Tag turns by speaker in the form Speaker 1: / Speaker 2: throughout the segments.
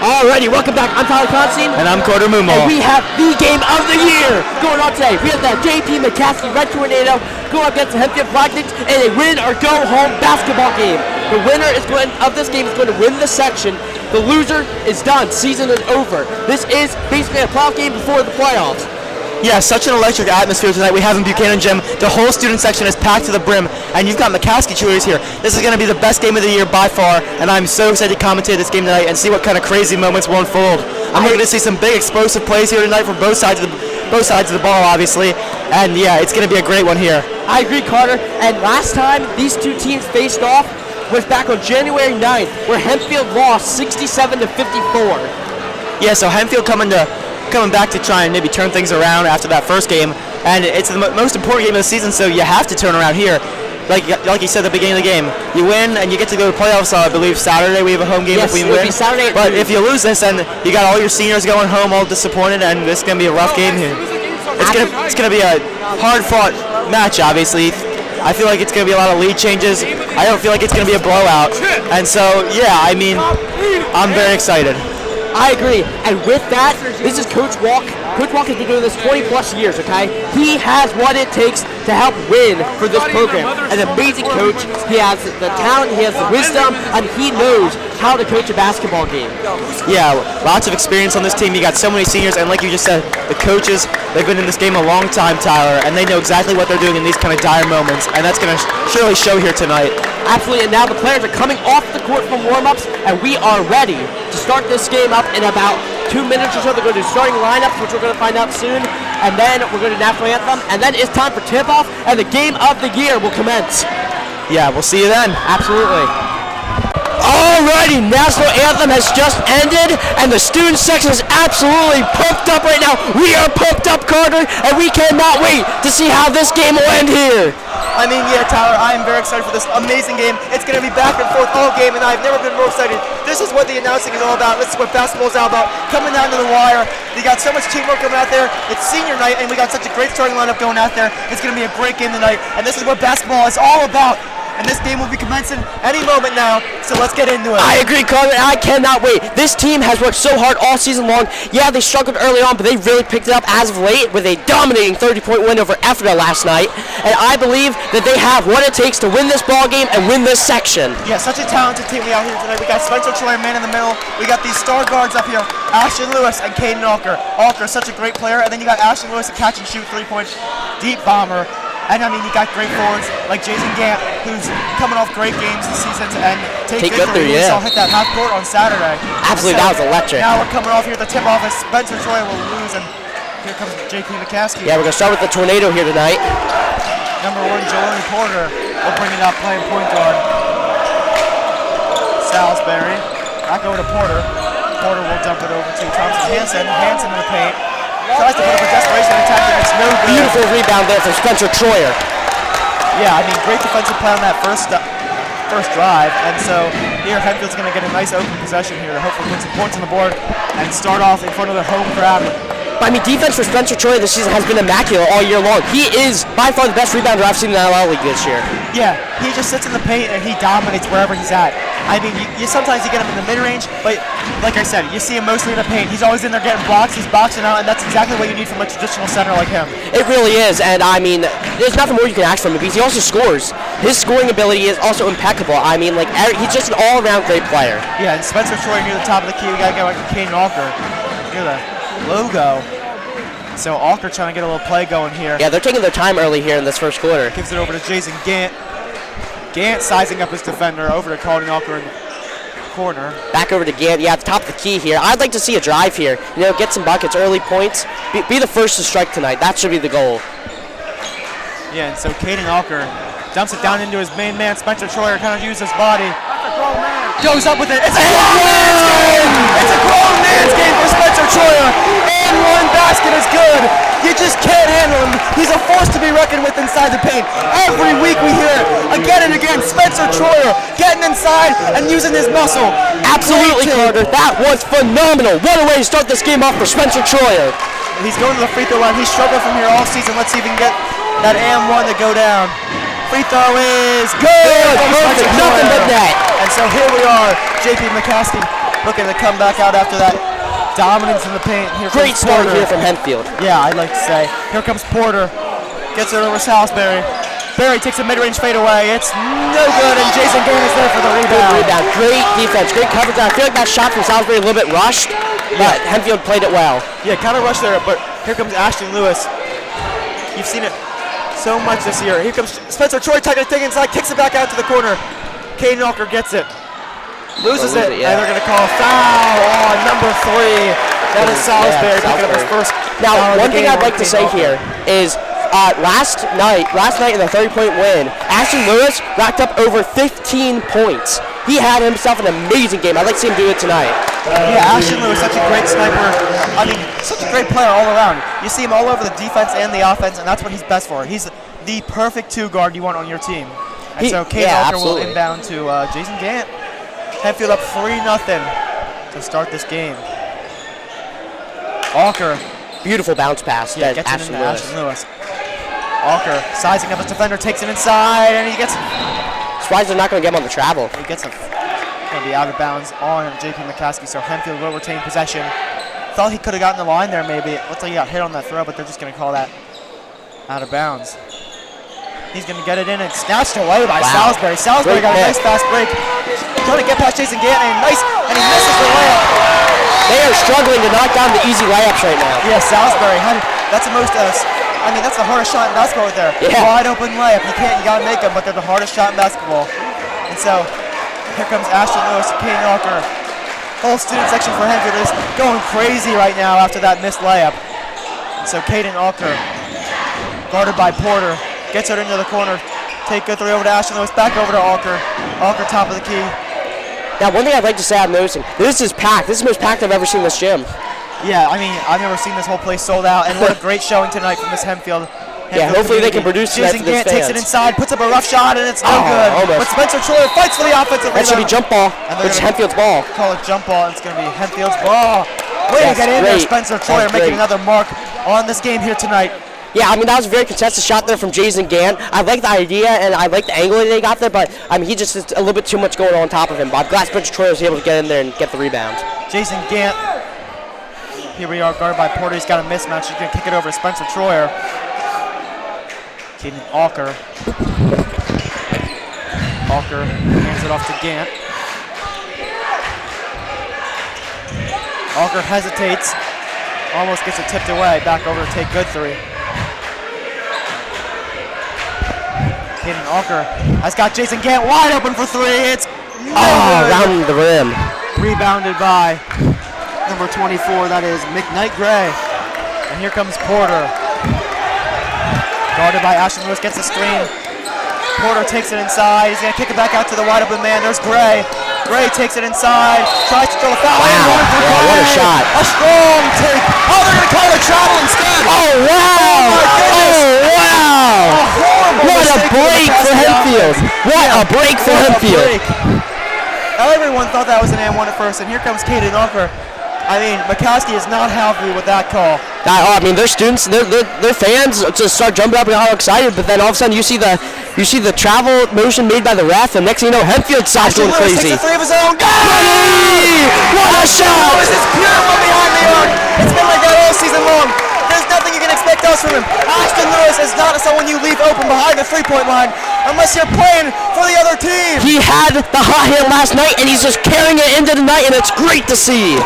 Speaker 1: Alrighty, welcome back. I'm Tyler Constein.
Speaker 2: And I'm Mummau.
Speaker 1: And we have the game of the year going on today. We have the JP McCaskey Red Tornado going up against the Hempfield Blacknecks in a win-or-go-home basketball game. The winner of this game is going to win the section. The loser is done. Season is over. This is basically a playoff game before the playoffs.
Speaker 2: Yeah, such an electric atmosphere tonight we have in Buchanan Gym. The whole student section is packed to the brim, and you've got McCaskey cheerleaders here. This is going to be the best game of the year by far, and I'm so excited to commentate this game tonight and see what kind of crazy moments will unfold. I'm looking to see some big explosive plays here tonight from both sides of the ball, obviously, and yeah, it's going to be a great one here.
Speaker 1: I agree, Carter. And last time these two teams faced off was back on January 9th, where Hempfield lost 67-54.
Speaker 2: Yeah, so Hempfield coming back to try and maybe turn things around after that first game, and it's the most important game of the season, so you have to turn around here. Like you said at the beginning of the game, you win and you get to go to playoffs. I believe Saturday we have a home game if we win.
Speaker 1: Saturday.
Speaker 2: But if you lose this, then you got all your seniors going home all disappointed, and this is gonna be a rough game here. It's gonna be a hard-fought match, obviously. I feel like it's gonna be a lot of lead changes. I don't feel like it's gonna be a blowout, and so yeah, I mean, I'm very excited.
Speaker 1: I agree, and with that, this is Coach Walk. Coach Walk has been doing this 20 plus years, okay? He has what it takes to help win for this program. An amazing coach. He has the talent, he has the wisdom, and he knows how to coach a basketball game.
Speaker 2: Yeah, lots of experience on this team. You got so many seniors, and like you just said, the coaches, they've been in this game a long time, Tyler, and they know exactly what they're doing in these kind of dire moments, and that's going to surely show here tonight.
Speaker 1: Absolutely, and now the players are coming off the court from warm-ups, and we are ready to start this game up in about 2 minutes or so. They're going to do starting lineups, which we're going to find out soon, and then we're going to do national anthem, and then it's time for tip-off, and the game of the year will commence.
Speaker 2: Yeah, we'll see you then.
Speaker 1: Absolutely. Alrighty, national anthem has just ended, and the student section is absolutely pumped up right now. We are pumped up, Carter, and we cannot wait to see how this game will end here.
Speaker 3: I mean, yeah, Tyler, I am very excited for this amazing game. It's going to be back and forth all game, and I've never been more excited. This is what the announcing is all about. This is what basketball is all about. Coming down to the wire. You got so much teamwork coming out there. It's senior night, and we got such a great starting lineup going out there. It's going to be a great game tonight, and this is what basketball is all about. And this game will be commencing any moment now, so let's get into it.
Speaker 1: I agree, Carter, and I cannot wait. This team has worked so hard all season long. Yeah, they struggled early on, but they really picked it up as of late with a dominating 30-point win over Ephrata last night. And I believe that they have what it takes to win this ball game and win this section.
Speaker 3: Yeah, such a talented team we out here tonight. We got Spencer Troy, man in the middle. We got these star guards up here, Ashton Lewis and Caden Alker. Alker, such a great player. And then you got Ashton Lewis, a catch-and-shoot three-point deep bomber. And I mean, you got great forwards like Jason Gant, who's coming off great games this season and take victory.
Speaker 1: Yeah.
Speaker 3: So hit that half court on Saturday.
Speaker 1: Absolutely,
Speaker 3: so
Speaker 1: that was electric.
Speaker 3: Now we're coming off here at the tip off as Spencer Troy will lose, and here comes JP McCaskey.
Speaker 1: Yeah, we're going to start with the tornado here tonight.
Speaker 3: Number 1, Jolene Porter will bring it up, playing point guard. Salisbury, back over to Porter. Porter will dump it over to Thompson Hansen. Hansen in the paint. Tries to put up a desperation attack, and it's no good.
Speaker 1: Beautiful rebound there from Spencer Troyer.
Speaker 3: Yeah, I mean, great defensive play on that first drive, and so here Hempfield's going to get a nice open possession here to hopefully put some points on the board and start off in front of their home crowd.
Speaker 1: I mean, defense for Spencer Troyer this season has been immaculate all year long. He is by far the best rebounder I've seen in the NLL League this year.
Speaker 3: Yeah, he just sits in the paint and he dominates wherever he's at. I mean, you sometimes you get him in the mid-range, but like I said, you see him mostly in the paint. He's always in there getting blocks, he's boxing out, and that's exactly what you need from a traditional center like him.
Speaker 1: It really is, and I mean, there's nothing more you can ask from him because he also scores. His scoring ability is also impeccable. I mean, like, he's just an all-around great player.
Speaker 3: Yeah, and Spencer Troy near the top of the key. We got to go back to Caden Alker near the logo. So Alker trying to get a little play going here.
Speaker 1: Yeah, they're taking their time early here in this first quarter.
Speaker 3: Gives it over to Jason Gant. Gant sizing up his defender over to Caden Alker in the corner.
Speaker 1: Back over to Gant. Yeah, at the top of the key here. I'd like to see a drive here. You know, get some buckets, early points. Be the first to strike tonight. That should be the goal.
Speaker 3: Yeah, and so Caden Alker dumps it down into his main man, Spencer Troyer, kind of uses his body. Goes up with it. It's a grown man's game! It's a grown man's game for Spencer Troyer. And one basket is good. You just can't handle him. He's a force to be reckoned with inside the paint. Every week we hear it again and again. Spencer Troyer getting inside and using his muscle.
Speaker 1: Absolutely, Carter. That was phenomenal. What a way to start this game off for Spencer Troyer.
Speaker 3: He's going to the free throw line. He's struggled from here all season. Let's see if we can get that AM1 to go down. Free throw is good.
Speaker 1: Perfect. Nothing but that.
Speaker 3: And so here we are, JP McCaskey looking to come back out after that dominance in the paint. Here
Speaker 1: Great
Speaker 3: comes
Speaker 1: start
Speaker 3: Porter.
Speaker 1: here from Hempfield.
Speaker 3: Yeah, I'd like to say. Here comes Porter. Gets it over Salisbury. Barry takes a mid-range fade away. It's no good, and Jason Gant is there for the
Speaker 1: Good
Speaker 3: rebound.
Speaker 1: rebound. Great defense. Great coverage. I feel like that shot from Salisbury a little bit rushed, but Hempfield played it well.
Speaker 3: Yeah, kind of rushed there, but here comes Ashton Lewis. You've seen it so much this year. Here comes Spencer Troy, taking it inside, kicks it back out to the corner. Caden Alker gets it. Loses it, and they're going to call a foul on number 3. That is Salisbury picking up his first.
Speaker 1: Now, one thing I'd like to say here is last night in the 30-point win, Ashton Lewis racked up over 15 points. He had himself an amazing game. I'd like to see him do it tonight.
Speaker 3: Yeah, Ashton Lewis, such a great sniper. I mean, such a great player all around. You see him all over the defense and the offense, and that's what he's best for. He's the perfect 2 guard you want on your team. And so Caden Alker will inbound to Jason Gant. Hempfield up 3-0 to start this game. Alker.
Speaker 1: Beautiful bounce pass.
Speaker 3: Yeah, gets it into Ashton Lewis. Alker sizing up his defender, takes it inside, and he gets.
Speaker 1: Surprised they're not going to get him on the travel.
Speaker 3: He gets going to be out of bounds on JP McCaskey, so Hempfield will retain possession. Thought he could have gotten the line there maybe. Looks like he got hit on that throw, but they're just going to call that out of bounds. He's going to get it in and snatched away by Salisbury. Salisbury got a nice fast break. Trying to get past Jason Gant, and he misses the layup.
Speaker 1: They are struggling to knock down the easy layups right now.
Speaker 3: Yeah, Salisbury, that's the most, that's the hardest shot in basketball right there.
Speaker 1: Yeah.
Speaker 3: Wide open layup, you gotta make them, but they're the hardest shot in basketball. And so, here comes Ashton Lewis, Caden Alker. Whole student section for Hempfield is going crazy right now after that missed layup. And so Caden Alker, guarded by Porter, gets it into the corner. Take good 3 over to Ashton Lewis, back over to Alker. Alker top of the key.
Speaker 1: Now, one thing I'd like to say I'm noticing, this is packed. This is the most packed I've ever seen this gym.
Speaker 3: Yeah, I mean, I've never seen this whole place sold out, and what a great showing tonight from this Hempfield.
Speaker 1: Yeah, hopefully they can produce tonight for this fans.
Speaker 3: Jason Gant takes it inside, puts up a rough shot, and it's no good.
Speaker 1: Almost.
Speaker 3: But Spencer Troy fights for the offensive rebound.
Speaker 1: That should be jump ball. It's Hempfield's ball.
Speaker 3: Call it jump ball, and it's going to be Hempfield's ball. Way to get in there, Spencer Troy, making another mark on this game here tonight.
Speaker 1: Yeah, I mean, that was a very contested shot there from Jason Gant. I like the idea, and I like the angle that they got there, but I mean, he just has a little bit too much going on top of him. But I'm glad Spencer Troy was able to get in there and get the rebound.
Speaker 3: Jason Gant, here we are, guarded by Porter. He's got a mismatch. He's going to kick it over to Spencer Troyer. Caden Alker. Alker hands it off to Gant. Alker hesitates. Almost gets it tipped away. Back over to take good 3. Caden Alker has got Jason Gant wide open for 3. It's
Speaker 1: around the rim.
Speaker 3: Rebounded by number 24. That is McKnight Gray. And here comes Porter. Guarded by Ashton Lewis. Gets the screen. Porter takes it inside. He's going to kick it back out to the wide open man. There's Gray. Gray takes it inside. Tries to throw a foul.
Speaker 1: Wow. Yeah, what a shot.
Speaker 3: A strong take. Oh, they're going to call it travel instead.
Speaker 1: Oh, wow. Oh, wow. What a break for Hempfield. What a break for Hempfield.
Speaker 3: Everyone thought that was an and 1 at first, and here comes Caden Alker. I mean, McCaskey is not happy with that call.
Speaker 1: I mean, their students, their fans just start jumping up and all excited, but then all of a sudden you see the travel motion made by the ref, and next thing you know, Hempfield side's going crazy.
Speaker 3: Takes a 3 of his own.
Speaker 1: What a shot!
Speaker 3: This is pure from behind the arc. It's been like that all season long. There's nothing you can expect else from him. Ashton Lewis is not someone you leave open behind the 3-point line unless you're playing for the other team.
Speaker 1: He had the hot hand last night, and he's just carrying it into the night, and it's great to see.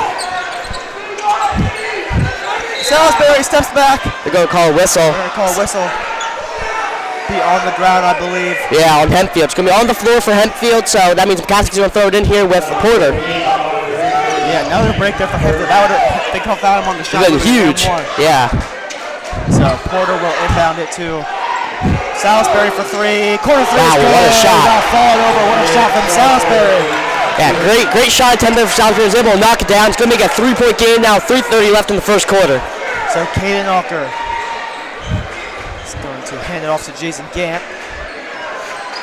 Speaker 3: Salisbury steps back.
Speaker 1: They're going to call a whistle.
Speaker 3: They're going to call a whistle. Be on the ground, I believe.
Speaker 1: Yeah, on Hempfield. It's going to be on the floor for Hempfield, so that means McCaskey's going to throw it in here with Porter.
Speaker 3: Yeah, another break there for Hempfield. That would have, they found him on the shot.
Speaker 1: Huge. Yeah.
Speaker 3: So Porter will inbound it to Salisbury for 3. Corner 3.
Speaker 1: Wow, what a shot.
Speaker 3: Got fallen over. What a shot from Salisbury.
Speaker 1: Yeah, great shot attempt there for Salisbury. He was able to knock it down. It's going to make a 3-point game now. 3:30 left in the first quarter.
Speaker 3: So Caden Alker is going to hand it off to Jason Gant.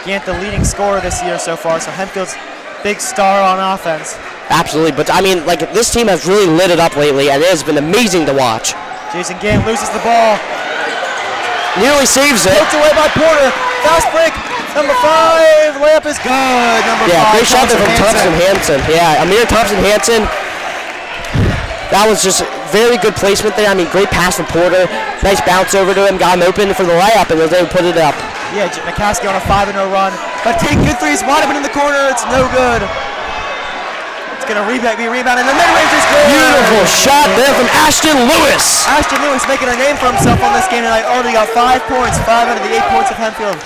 Speaker 3: Gant, the leading scorer this year so far, so Hempfield's big star on offense.
Speaker 1: Absolutely, but I mean, like, this team has really lit it up lately, and it has been amazing to watch.
Speaker 3: Jason Gant loses the ball.
Speaker 1: Nearly saves it.
Speaker 3: Poked away by Porter. Fast break Number 5, layup is good. Number 5,
Speaker 1: great shot there from Thompson-Hanson. Yeah, Amir Thompson-Hanson. That was just very good placement there. I mean, great pass from Porter. Nice bounce over to him, got him open for the layup, and was able to put it up.
Speaker 3: Yeah, McCaskey on a 5-0 run. But take good threes, wide open in the corner. It's no good. It's going to be rebounded, and the mid-range is good.
Speaker 1: Beautiful shot there from Ashton Lewis.
Speaker 3: Ashton Lewis making a name for himself on this game tonight. Already got 5 points, 5 out of the 8 points of Hempfield.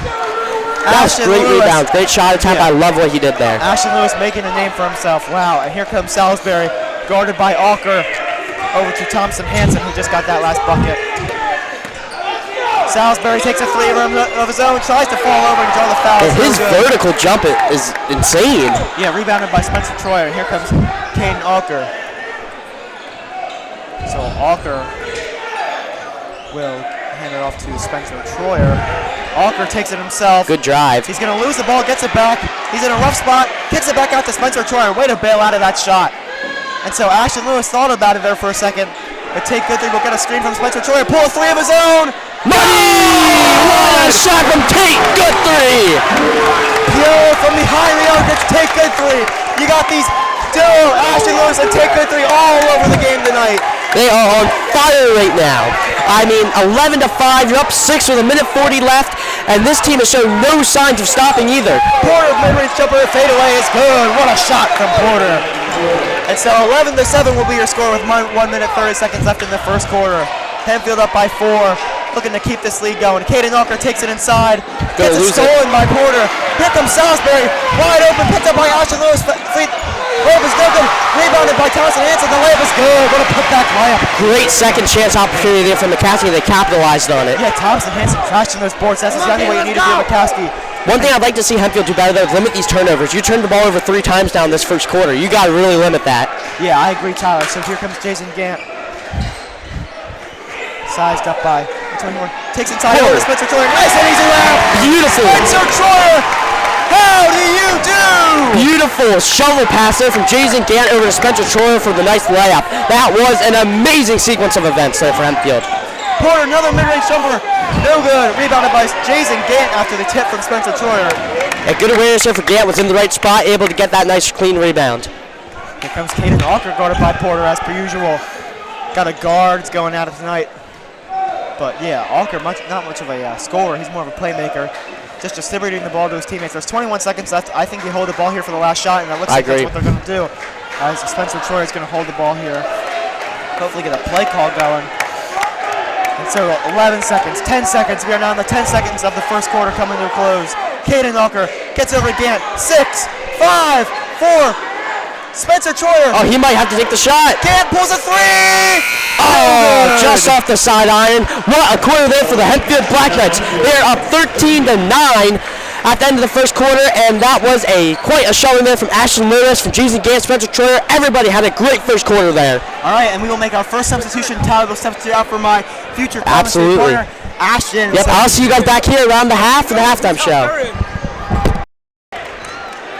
Speaker 1: That's great rebound, great shot attempt. I love what he did there.
Speaker 3: Ashton Lewis making a name for himself. Wow, and here comes Salisbury, guarded by Alker. Over to Thompson-Hanson, who just got that last bucket. Salisbury takes a 3 of his own, tries to fall over and draw the foul.
Speaker 1: And his vertical jump is insane.
Speaker 3: Yeah, rebounded by Spencer Troyer. Here comes Caden Alker. So Alker will hand it off to Spencer Troyer. Alker takes it himself.
Speaker 1: Good drive.
Speaker 3: He's going to lose the ball, gets it back. He's in a rough spot, kicks it back out to Spencer Troyer. Way to bail out of that shot. And so Ashton Lewis thought about it there for a second. But Tate Goodthree will get a screen from Spencer Troyer. Pull a 3 of his own.
Speaker 1: Money! What a shot from Tate Goodthree!
Speaker 3: Pure from behind the arc, it's Tate Goodthree. You got these duo, Ashton Lewis and Tate Goodthree, all over the game tonight.
Speaker 1: They are on fire right now. I mean, 11-5, you're up 6 with 1:40 left, and this team is showing no signs of stopping either.
Speaker 3: Porter mid-range jumper fadeaway is good. What a shot from Porter. And so 11-7 will be your score with 1 minute 30 seconds left in the first quarter. Hempfield up by 4, looking to keep this lead going. Caden Alker takes it inside, gets it stolen by Porter. Here comes Salisbury, wide open, picked up by Ashton Lewis. Layup is no good, rebounded by Thompson-Hanson. The layup is good, what a putback layup.
Speaker 1: Great second chance opportunity there from McCaskey. They capitalized on it.
Speaker 3: Yeah, Thompson-Hanson crashing those boards. That's exactly what you need to do, McCaskey.
Speaker 1: One thing I'd like to see Hempfield do better, though, is limit these turnovers. You turned the ball over 3 times down this first quarter. You got to really limit that.
Speaker 3: Yeah, I agree, Tyler. So here comes Jason Gant. Sized up by 21. Takes inside over to Spencer Troyer. Nice and easy layup.
Speaker 1: Beautiful.
Speaker 3: Spencer Troyer, how do you do?
Speaker 1: Beautiful shovel pass there from Jason Gant over to Spencer Troyer for the nice layup. That was an amazing sequence of events there for Hempfield.
Speaker 3: Porter, another mid-range jumper. No good. Rebounded by Jason Gant after the tip from Spencer Troyer.
Speaker 1: A good awareness there for Gant, was in the right spot, able to get that nice clean rebound.
Speaker 3: Here comes Caden Alker, guarded by Porter as per usual. Got a guard, it's going at it tonight. But yeah, Alker, not much of a scorer. He's more of a playmaker. Just distributing the ball to his teammates. There's 21 seconds left. I think they hold the ball here for the last shot, and it looks like that's what they're going to do. Spencer Troyer is going to hold the ball here. Hopefully get a play call going. And so 11 seconds, 10 seconds. We are now in the 10 seconds of the first quarter coming to a close. Caden Alker gets over to Gant. 6, 5, 4. Spencer Troyer.
Speaker 1: Oh, he might have to take the shot.
Speaker 3: Gant pulls a 3.
Speaker 1: Oh, just off the side iron. What a quarter there for the Hempfield Blackhawks. They're up 13-9 at the end of the first quarter, and that was quite a showing there from Ashton Lewis, from Jason Gant, Spencer Troyer. Everybody had a great first quarter there.
Speaker 3: All right, and we will make our first substitution. Tyler will substitute out for my future commentary partner, Ashton.
Speaker 1: Yep, I'll see you guys back here around the half for the halftime show.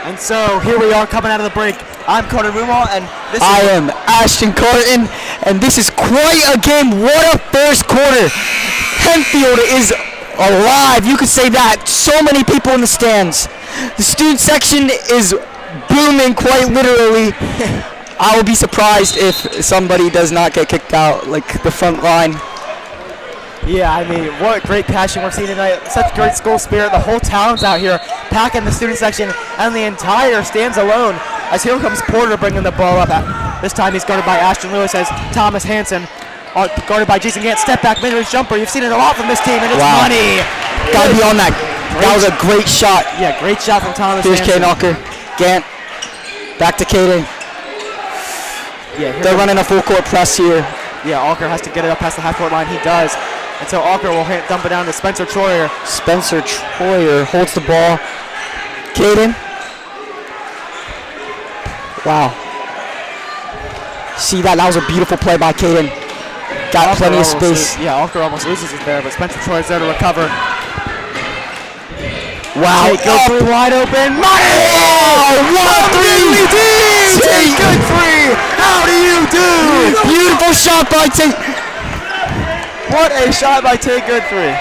Speaker 3: And so here we are coming out of the break. I'm Carter Mummau, and this
Speaker 2: I am Aston Cartin, and this is quite a game. What a first quarter. Hempfield is alive, you could say that. So many people in the stands. The student section is booming quite literally. I will be surprised if somebody does not get kicked out, like the front line.
Speaker 3: Yeah, I mean, what great passion we're seeing tonight. Such great school spirit. The whole town's out here packing the student section, and the entire stands alone. As here comes Porter bringing the ball up. This time he's guarded by Ashton Lewis as Thomas-Hanson. Guarded by Jason Gant, step back, mid-range jumper. You've seen it a lot from this team, and it's money.
Speaker 2: Gotta be on that. That was a great shot.
Speaker 3: Yeah, great shot from Thomas-Hanson.
Speaker 2: Here's Caden Alker. Gant. Back to Caden.
Speaker 3: Yeah,
Speaker 2: they're running a full court press here.
Speaker 3: Yeah, Alker has to get it up past the half court line. He does. And so Alker will dump it down to Spencer Troyer.
Speaker 2: Spencer Troyer holds the ball. Caden. Wow. See that? That was a beautiful play by Caden. Got plenty of space.
Speaker 3: Alker almost loses it there, but Spencer Troyer's there to recover.
Speaker 2: Wow.
Speaker 3: Tate Goodthree wide open. Money!
Speaker 2: Oh, what a three!
Speaker 3: Tate Goodthree! How do you do?
Speaker 2: Beautiful shot by Tate.
Speaker 3: What a shot by Tate Goodthree.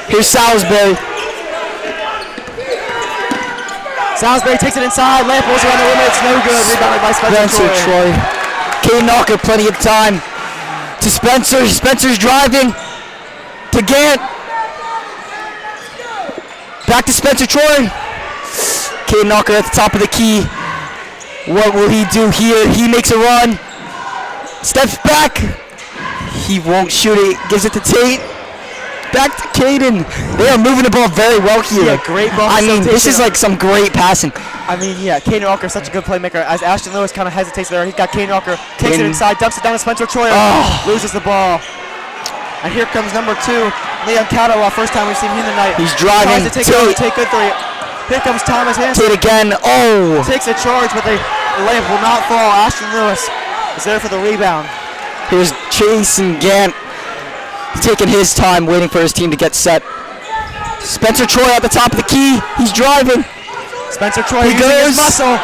Speaker 2: Here's Salisbury.
Speaker 3: Salisbury takes it inside. Lamp rolls around the rim. It's no good. Rebounded by Spencer Troy.
Speaker 2: Caden Alker, plenty of time to Spencer. Spencer's driving to Gant. Back to Spencer Troy. Caden Alker at the top of the key. What will he do here? He makes a run. Steps back. He won't shoot it. Gives it to Tate. Back to Caden. They are moving the ball very well here.
Speaker 3: Yeah, great ball.
Speaker 2: I mean, this is like some great passing.
Speaker 3: I mean, yeah, Caden Walker is such a good playmaker. As Ashton Lewis kind of hesitates there, he's got Caden Walker, takes it inside, dumps it down to Spencer Troy, loses the ball. And here comes number 2, Leon Cadawa, first time we've seen him tonight.
Speaker 2: He's driving.
Speaker 3: Tries to take it over, take good three. Here comes Thomas Hansen.
Speaker 2: Tate again. Oh!
Speaker 3: Takes a charge, but the lamp will not fall. Ashton Lewis is there for the rebound.
Speaker 2: Here's Jason Gant taking his time, waiting for his team to get set. Spencer Troy at the top of the key. He's driving.
Speaker 3: Spencer Troy
Speaker 2: He
Speaker 3: using
Speaker 2: goes.
Speaker 3: his muscle.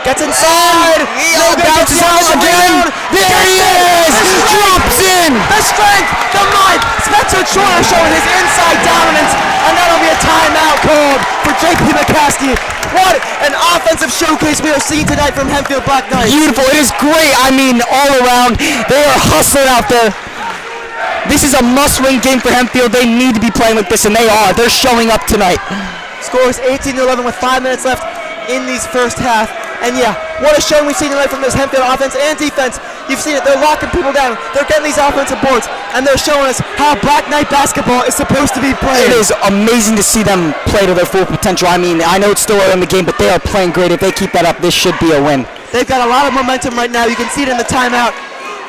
Speaker 3: Gets inside.
Speaker 2: No, bounces out again. There he is. Drops in.
Speaker 3: The strength, the might. Spencer Troy showing his inside dominance. And that'll be a timeout called for JP McCaskey. What an offensive showcase we are seeing tonight from Hempfield Black Knights.
Speaker 2: Beautiful. It is great. I mean, all around, they are hustling out there. This is a must-win game for Hempfield. They need to be playing like this, and they are. They're showing up tonight.
Speaker 3: Scores 18-11 with 5 minutes left in these first half. And yeah, what a showing we've seen tonight from this Hempfield offense and defense. You've seen it. They're locking people down. They're getting these offensive boards, and they're showing us how Black Knight basketball is supposed to be played.
Speaker 2: It is amazing to see them play to their full potential. I mean, I know it's still early in the game, but they are playing great. If they keep that up, this should be a win.
Speaker 3: They've got a lot of momentum right now. You can see it in the timeout.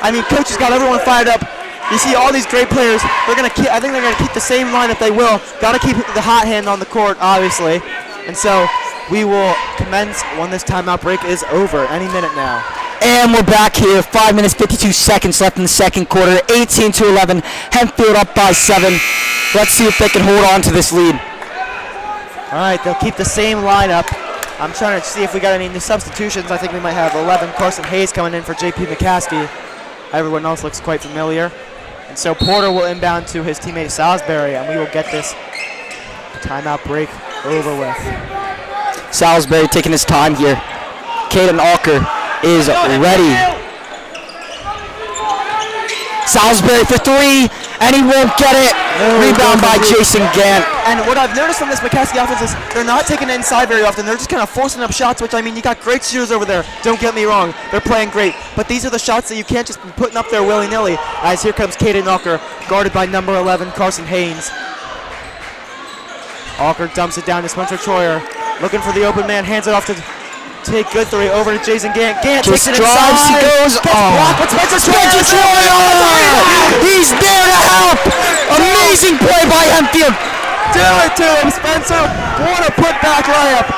Speaker 3: I mean, coach has got everyone fired up. You see all these great players. I think they're gonna keep the same lineup. They will. Got to keep the hot hand on the court, obviously. And so we will commence when this timeout break is over. Any minute now.
Speaker 2: And we're back here. 5 minutes, 52 seconds left in the second quarter. 18-11. Hempfield up by 7. Let's see if they can hold on to this lead.
Speaker 3: All right, they'll keep the same lineup. I'm trying to see if we got any new substitutions. I think we might have 11. Carson Hayes coming in for JP McCaskey. Everyone else looks quite familiar. And so Porter will inbound to his teammate Salisbury, and we will get this timeout break over with.
Speaker 2: Salisbury taking his time here. Caden Alker is ready. Salisbury for 3, and he won't get it. Rebound by Jason Gant.
Speaker 3: And what I've noticed from this McCaskey offense is they're not taking it inside very often. They're just kind of forcing up shots, which, I mean, you got great shooters over there. Don't get me wrong. They're playing great. But these are the shots that you can't just be putting up there willy-nilly. As here comes Caden Alker, guarded by number 11, Carson Haynes. Alker dumps it down to Spencer Troyer. Looking for the open man, hands it off to take good three over to Jason Gant. Gant takes it
Speaker 2: drives,
Speaker 3: inside.
Speaker 2: he goes.
Speaker 3: Blocked with Spencer
Speaker 2: Troyer. He's there to help. Amazing play by Hempfield.
Speaker 3: Do it to him, Spencer. What a put-back layup.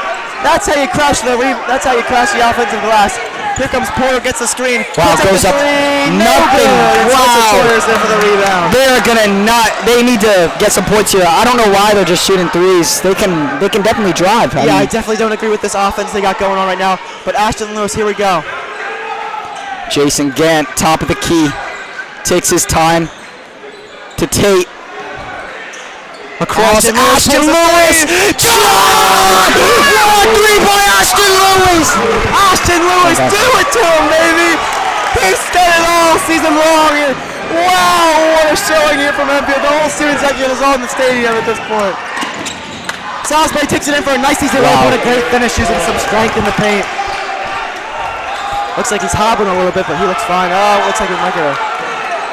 Speaker 3: That's how you crash the offensive glass. Here comes Porter, gets the screen.
Speaker 2: Wow, goes up. Nothing. Wow.
Speaker 3: There for the rebound.
Speaker 2: They need to get some points here. I don't know why they're just shooting threes. They can definitely drive.
Speaker 3: I definitely don't agree with this offense they got going on right now. But Ashton Lewis, here we go.
Speaker 2: Jason Gant, top of the key, takes his time to Tate. Across Ashton Lewis. What three by Ashton Lewis.
Speaker 3: Ashton Lewis, do it to him, baby. He's done it all season long. Wow, what a showing here from Hempfield. The whole student section is all in the stadium at this point. Salisbury takes it in for a nice easy layup. What a great finish using some strength in the paint. Looks like he's hobbling a little bit, but he looks fine. Oh, looks like we might get a...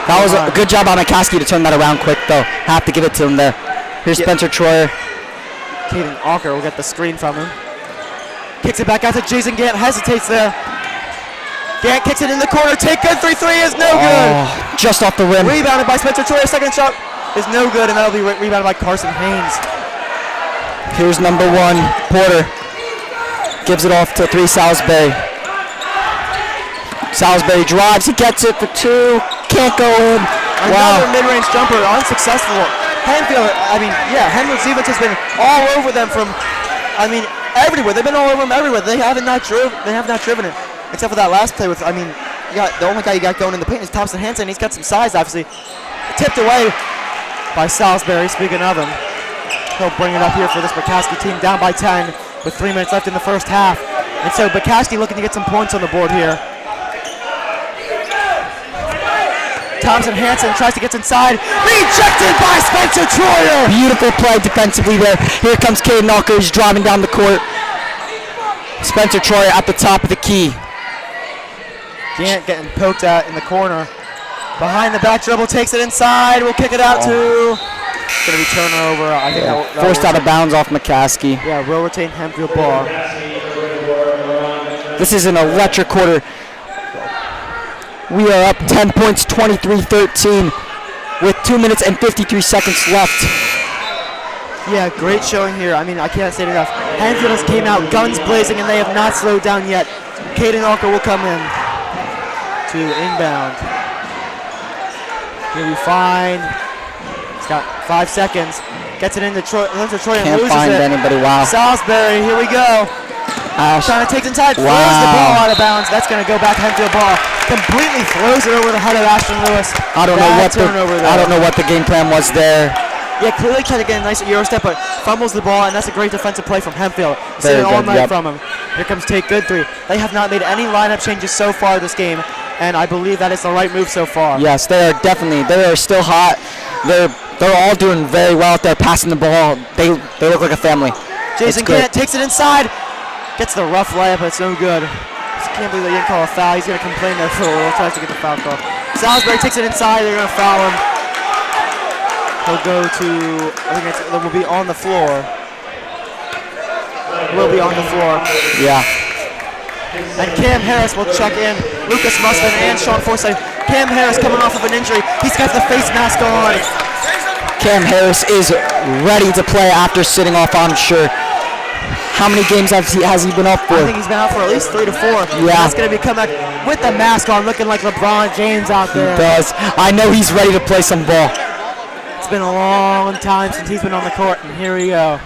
Speaker 2: That was a good job on McCaskey to turn that around quick, though. Have to give it to him there. Here's Spencer Troyer.
Speaker 3: Caden Alker will get the screen from him. Kicks it back out to Jason Gant. Hesitates there. Gant kicks it in the corner. Take good. 3-3 is no good.
Speaker 2: Just off the rim.
Speaker 3: Rebounded by Spencer Troyer. Second shot is no good, and that'll be rebounded by Carson Haynes.
Speaker 2: Here's number 1, Porter. Gives it off to 3, Salisbury. Salisbury drives. He gets it for 2. Can't go in.
Speaker 3: Another mid-range jumper. Unsuccessful. Hempfield's defense has been all over them from, everywhere. They've been all over them everywhere. They have not driven it, except for that last play with, the only guy you got going in the paint is Thompson Hansen. He's got some size, obviously. Tipped away by Salisbury, speaking of him. He'll bring it up here for this McCaskey team, down by 10. with 3 minutes left in the first half. And so McCaskey looking to get some points on the board here. Thompson Hansen tries to get inside. Rejected by Spencer Troyer.
Speaker 2: Beautiful play defensively there. Here comes Caden Alker. He's driving down the court. Spencer Troyer at the top of the key.
Speaker 3: Gant getting poked at in the corner. Behind the back dribble, takes it inside. We'll kick it out to. It's going to be turnover. I think that
Speaker 2: forced out of bounds off McCaskey.
Speaker 3: Yeah, will retain Hempfield ball.
Speaker 2: This is an electric quarter. We are up 10 points, 23-13, with 2 minutes and 53 seconds left.
Speaker 3: Yeah, great showing here. I mean, I can't say it enough. Hempfield has came out guns blazing, and they have not slowed down yet. Caden Alker will come in to inbound. He'll be fine. He's got 5 seconds. Gets it into Troy and loses
Speaker 2: Can't find
Speaker 3: it.
Speaker 2: anybody. Wow.
Speaker 3: Salisbury, here we go. Trying to take it inside, throws the ball out of bounds. That's going to go back Hempfield ball. Completely throws it over the head of Ashton Lewis.
Speaker 2: I don't know what the game plan was there.
Speaker 3: Yeah, clearly trying to get a nice Euro step, but fumbles the ball, and that's a great defensive play from Hempfield.
Speaker 2: Very
Speaker 3: Sitting all
Speaker 2: good,
Speaker 3: night from him. Here comes Tate Goodthree. They have not made any lineup changes so far this game, and I believe that is the right move so far.
Speaker 2: Yes, they are still hot. They're all doing very well out there, passing the ball. They look like a family.
Speaker 3: Jason Gant takes it inside, gets the rough layup, but it's no good. Just can't believe they didn't call a foul. He's going to complain there for a little, tries to get the foul call. Salisbury takes it inside, they're going to foul him. He'll go to, it will be on the floor. Will be on the floor.
Speaker 2: Yeah.
Speaker 3: And Cam Harris will check in. Lucas Musman and Sean Forsythe. Cam Harris coming off of an injury. He's got the face mask on.
Speaker 2: Cam Harris is ready to play after sitting off, I'm sure. How many games has he been up for?
Speaker 3: I think he's been out for at least 3 to 4.
Speaker 2: Yeah.
Speaker 3: And that's going to be coming back with the mask on, looking like LeBron James out there.
Speaker 2: He does. I know he's ready to play some ball.
Speaker 3: It's been a long time since he's been on the court, and here we go.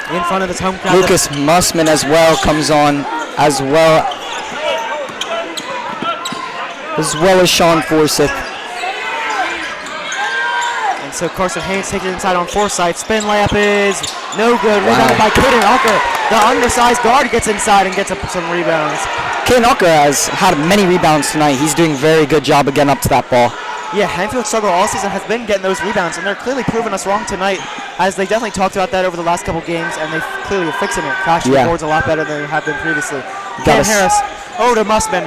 Speaker 3: In front of his home crowd.
Speaker 2: Lucas Musman as well comes on, as well as Sean Forsythe.
Speaker 3: And so Carson Haynes takes it inside on Forsythe. Spin layup is no good. Rebounded by Caden Alker. The undersized guard gets inside and gets up some rebounds.
Speaker 2: Caden Alker has had many rebounds tonight. He's doing a very good job of getting up to that ball.
Speaker 3: Yeah, Hempfield struggle all season has been getting those rebounds, and they're clearly proving us wrong tonight, as they definitely talked about that over the last couple games, and they clearly are fixing it. Crashing the boards a lot better than they have been previously. Cam Harris over to Musman.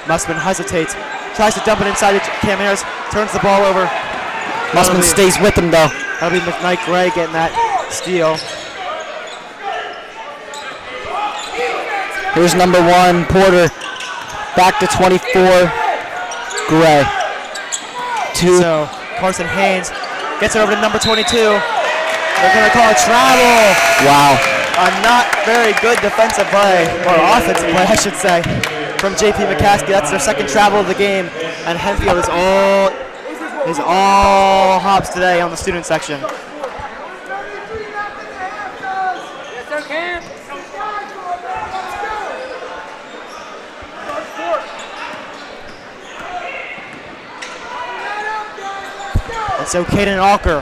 Speaker 3: Musman hesitates, tries to dump it inside. Cam Harris turns the ball over.
Speaker 2: Musman stays with him though.
Speaker 3: That'll be McKnight Gray getting that steal.
Speaker 2: Here's number 1, Porter. Back to 24, Gray.
Speaker 3: So Carson Haynes gets it over to number 22. They're going to call a travel.
Speaker 2: Wow.
Speaker 3: A not very good defensive play, or offensive play, I should say, from JP McCaskey. That's their second travel of the game, and Hempfield is all hops today on the student section. And so Caden Alker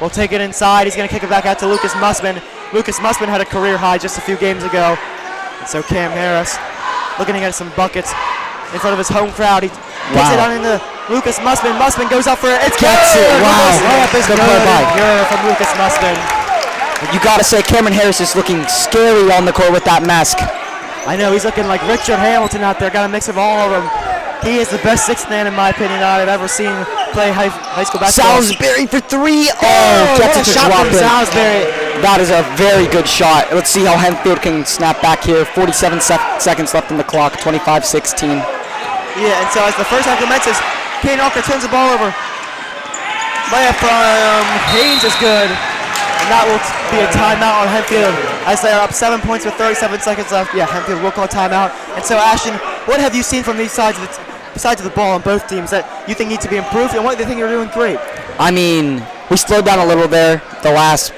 Speaker 3: will take it inside. He's going to kick it back out to Lucas Musman. Lucas Musman had a career high just a few games ago. And so Cam Harris looking to get some buckets in front of his home crowd. He kicks it on into Lucas Musman. Musman goes up for it. It's good.
Speaker 2: Wow.
Speaker 3: Layup is good. Good from Lucas Musman.
Speaker 2: You got to say, Cameron Harris is looking scary on the court with that mask.
Speaker 3: I know, he's looking like Richard Hamilton out there. Got a mix of all of them. He is the best sixth man, in my opinion, that I've ever seen play high school basketball.
Speaker 2: Salisbury for 3.
Speaker 3: Gets it to drop in. Salisbury.
Speaker 2: That is a very good shot. Let's see how Hempfield can snap back here. 47 seconds left on the clock, 25-16.
Speaker 3: Yeah, and so as the first half commences, Caden Alker turns the ball over. Layup from Haynes is good. And that will be a timeout on Hempfield as they are up 7 points with 37 seconds left. Yeah, Hempfield will call timeout. And so, Ashton, what have you seen from these sides of the ball on both teams that you think need to be improved, and what do you think you're doing great?
Speaker 2: I mean, we slowed down a little there the last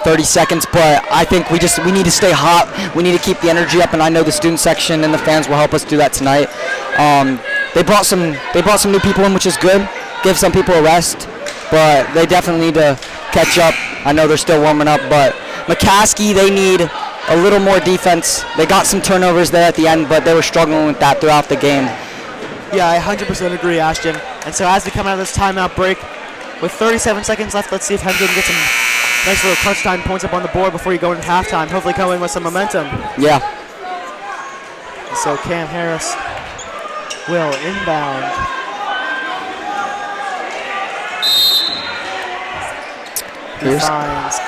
Speaker 2: 30 seconds, but I think we need to stay hot. We need to keep the energy up, and I know the student section and the fans will help us do that tonight. They brought some new people in, which is good. Give some people a rest, but they definitely need to catch up. I know they're still warming up, but McCaskey, they need a little more defense. They got some turnovers there at the end, but they were struggling with that throughout the game.
Speaker 3: Yeah, I 100% agree, Ashton. And so as we come out of this timeout break, with 37 seconds left, let's see if Hempfield can get some nice little clutch time points up on the board before you go into halftime. Hopefully come in with some momentum.
Speaker 2: Yeah.
Speaker 3: So Cam Harris will inbound. He finds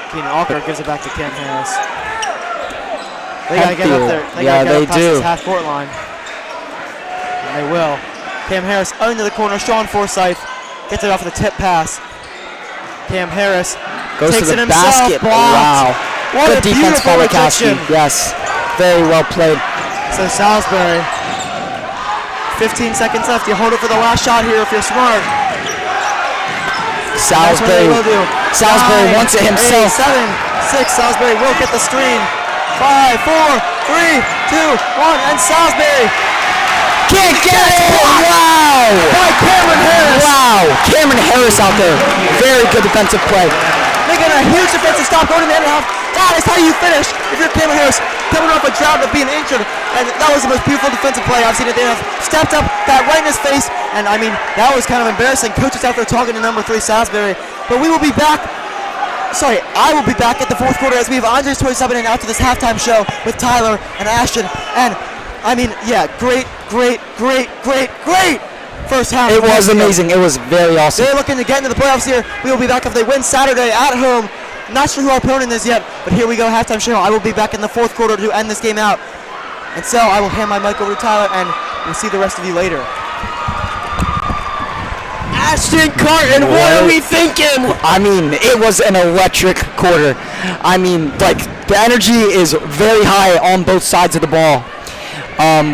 Speaker 3: Keenan Alker, gives it back to Cam Harris. They got to get up there. They got to get up past this half-court line. And they will. Cam Harris into the corner. Sean Forsyth gets it off the tip pass. Cam Harris
Speaker 2: goes
Speaker 3: takes
Speaker 2: to the
Speaker 3: it himself.
Speaker 2: basket. Wow.
Speaker 3: What
Speaker 2: good
Speaker 3: a
Speaker 2: defense
Speaker 3: beautiful
Speaker 2: by McCaskey.
Speaker 3: rejection.
Speaker 2: Yes. Very well played.
Speaker 3: So Salisbury, 15 seconds left. You hold it for the last shot here if you're smart.
Speaker 2: Salisbury wants it himself.
Speaker 3: 8, 7, 6. Salisbury will get the screen. 5, 4, 3, 2, 1, and Salisbury
Speaker 2: can't get it! Wow!
Speaker 3: By Cameron Harris!
Speaker 2: Wow! Cameron Harris out there. Very good defensive play.
Speaker 3: Making a huge defensive stop going to the end of the half. That is how you finish if you're Cameron Harris coming off a drought of being injured. And that was the most beautiful defensive play I've seen it. They have stepped up, got right in his face, and I mean, that was kind of embarrassing. Coach is out there talking to number 3 Salisbury. But we will be back. I will be back at the fourth quarter as we have Andres Torres subbing in out to this halftime show with Tyler and Ashton. And I mean, yeah, great first half.
Speaker 2: It was amazing. It was very awesome.
Speaker 3: They're looking to get into the playoffs here. We will be back if they win Saturday at home. Not sure who our opponent is yet, but here we go, halftime show. I will be back in the fourth quarter to end this game out. And so I will hand my mic over to Tyler, and we'll see the rest of you later.
Speaker 1: Aston Cartin, what are we thinking?
Speaker 2: I mean, it was an electric quarter. I mean, like, the energy is very high on both sides of the ball.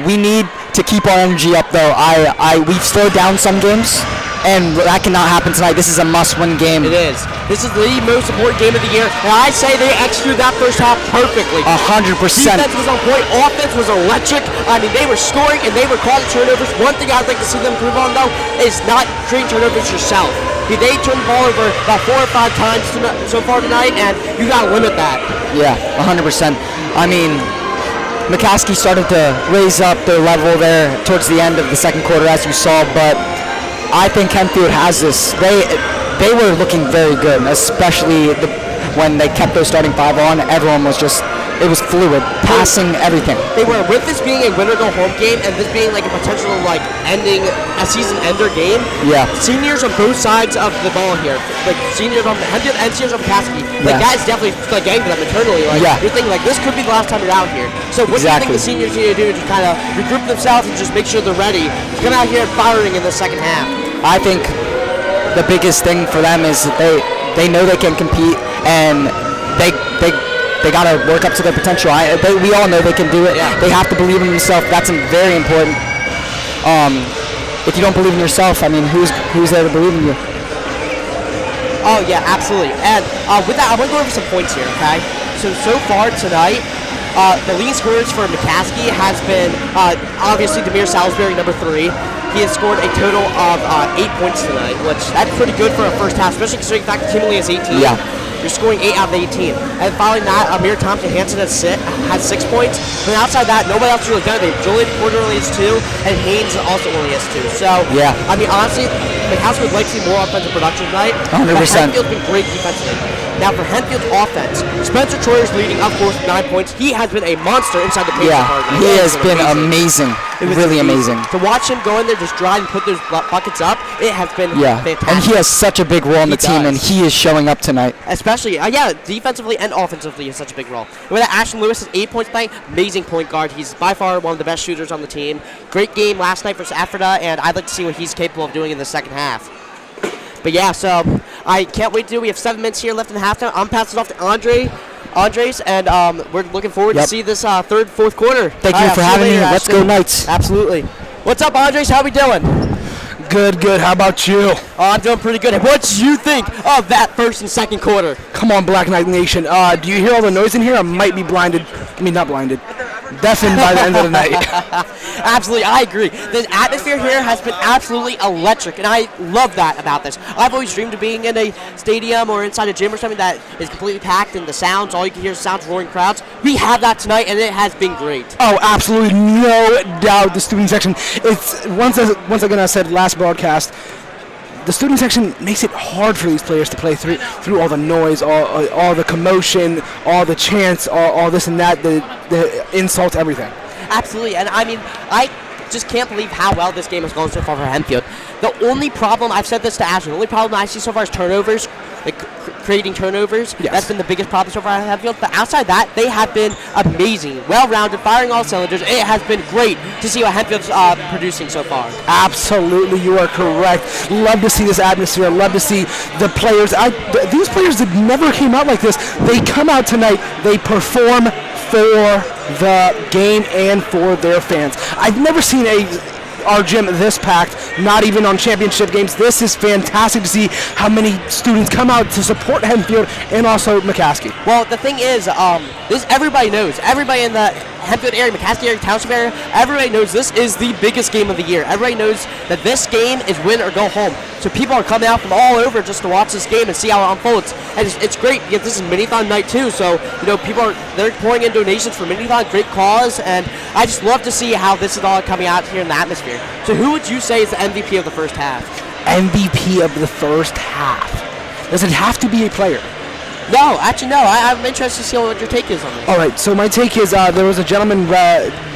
Speaker 2: We need to keep our energy up, though. We've slowed down some games, and that cannot happen tonight. This is a must-win game.
Speaker 1: It is. This is the most important game of the year, and I say they executed that first half perfectly.
Speaker 2: 100%.
Speaker 1: Defense was on point. Offense was electric. I mean, they were scoring, and they were causing turnovers. One thing I'd like to see them improve on, though, is not creating turnovers yourself. They turned the ball over about 4 or 5 times so far tonight, and you got to limit that.
Speaker 2: Yeah, 100%. I mean, McCaskey started to raise up their level there towards the end of the second quarter, as you saw, but I think Hempfield has this. They were looking very good, especially when they kept their starting 5 on. Everyone was just, it was fluid, passing everything.
Speaker 1: They were, with this being a winner-go-home game and this being like a potential like ending, a season-ender game.
Speaker 2: Yeah.
Speaker 1: Seniors on both sides of the ball here, like seniors on Hempfield and seniors on McCaskey. Like guys definitely like getting to them internally. Like you're thinking like this could be the last time you're out here. So what do you think the seniors need to do to kind of regroup themselves and just make sure they're ready to come out here firing in the second half?
Speaker 2: I think the biggest thing for them is they know they can compete, and they got to work up to their potential. We all know they can do it. Yeah. They have to believe in themselves. That's very important. If you don't believe in yourself, I mean, who's there to believe in you?
Speaker 1: Oh yeah, absolutely. And with that, I want to go over some points here. Okay. So far tonight, the leading scorers for McCaskey has been obviously Demir Salisbury, number 3. He has scored a total of 8 points tonight, which that's pretty good for a first half, especially considering the fact that Team only has 18.
Speaker 2: Yeah.
Speaker 1: You're scoring 8 out of 18. And following that, Amir Thompson-Hanson has 6 points. But outside that, nobody else really done it. Julian Porter only has 2, and Haynes also only has 2. So,
Speaker 2: yeah.
Speaker 1: I mean, honestly, McCaskey would like to see more offensive production tonight.
Speaker 2: 100%.
Speaker 1: But Hempfield's been great defensively. Now, for Hempfield's offense, Spencer Torres leading, of course, 9 points. He has been a monster inside the paint department.
Speaker 2: He has been amazing. It was really amazing.
Speaker 1: To watch him go in there, just drive and put those buckets up, it has been fantastic.
Speaker 2: And he has such a big role on the team, and he is showing up tonight.
Speaker 1: Especially, defensively and offensively, he has such a big role. With that, Ashton Lewis has 8 points tonight. Amazing point guard. He's by far one of the best shooters on the team. Great game last night versus Ephrata, and I'd like to see what he's capable of doing in the second half. But yeah, so I can't wait to. We have 7 minutes here left in the halftime. I'm passing it off to Andres, and we're looking forward to see this fourth quarter.
Speaker 2: Thank you for having me. Let's go Knights.
Speaker 1: Absolutely. What's up, Andres? How we doing?
Speaker 4: Good. How about you?
Speaker 1: Oh, I'm doing pretty good. What did you think of that first and second quarter?
Speaker 4: Come on, Black Knight Nation. Do you hear all the noise in here? I might be blinded. I mean, not blinded. deafened by the end of the night.
Speaker 1: Absolutely, I agree. The atmosphere here has been absolutely electric, and I love that about this. I've always dreamed of being in a stadium or inside a gym or something that is completely packed, and the sounds, all you can hear is sounds, roaring crowds. We have that tonight, and it has been great.
Speaker 4: Oh, absolutely, no doubt. The student section, it's once again, I said last broadcast, the student section makes it hard for these players to play through all the noise, all the commotion, all the chants, all this and that, the insults, everything.
Speaker 1: Absolutely, and I mean, I just can't believe how well this game has gone so far for Hempfield. The only problem, I've said this to Ashton, the only problem I see so far is turnovers, like creating turnovers.
Speaker 4: Yes.
Speaker 1: That's been the biggest problem so far at Hempfield. But outside that, they have been amazing, well-rounded, firing all cylinders. It has been great to see what Hempfield's producing so far.
Speaker 4: Absolutely, you are correct. Love to see this atmosphere. Love to see the players. These players that never came out like this, they come out tonight, they perform for the game and for their fans. I've never seen our gym this packed, not even on championship games. This is fantastic to see how many students come out to support Hempfield and also McCaskey.
Speaker 1: Well, the thing is, this everybody knows. Everybody in the Hempfield area, McCaskey area, Township area, everybody knows this is the biggest game of the year. Everybody knows that this game is win or go home. So people are coming out from all over just to watch this game and see how it unfolds. And it's great because this is Minithon night too. So people they're pouring in donations for Minithon, great cause, and I just love to see how this is all coming out here in the atmosphere. So who would you say is the MVP of the first half?
Speaker 4: MVP of the first half. Does it have to be a player?
Speaker 1: No, actually no. I'm interested to see what your take is on this.
Speaker 4: All right, so my take is there was a gentleman